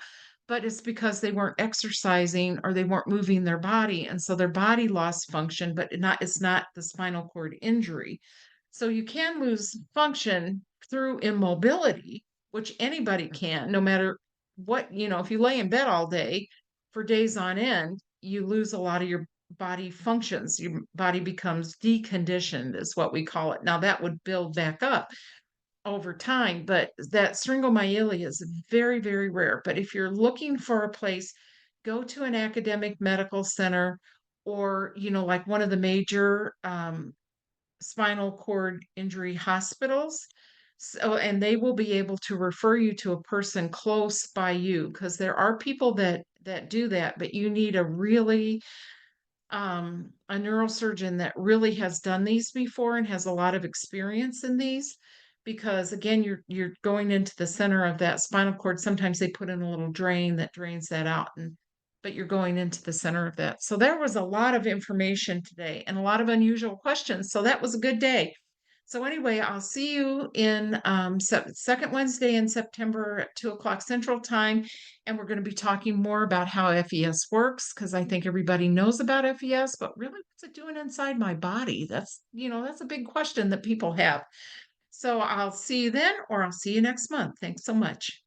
but it's because they weren't exercising or they weren't moving their body, and so their body lost function, but it's not the spinal cord injury. So you can lose function through immobility, which anybody can, no matter what, if you lay in bed all day for days on end, you lose a lot of your body functions. Your body becomes deconditioned, is what we call it. Now, that would build back up over time, but that syringomyelia is very, very rare. But if you're looking for a place, go to an academic medical center or, like one of the major spinal cord injury hospitals. So, and they will be able to refer you to a person close by you because there are people that do that, but you need a neurosurgeon that really has done these before and has a lot of experience in these because again you're going into the center of that spinal cord. Sometimes they put in a little drain that drains that out, and but you're going into the center of that. So there was a lot of information today and a lot of unusual questions, so that was a good day. So anyway, I'll see you in second Wednesday in September at 2 o'clock Central Time, and we're going to be talking more about how FES works because I think everybody knows about FES, but really, what's it doing inside my body? That's a big question that people have. So I'll see you then, or I'll see you next month. Thanks so much.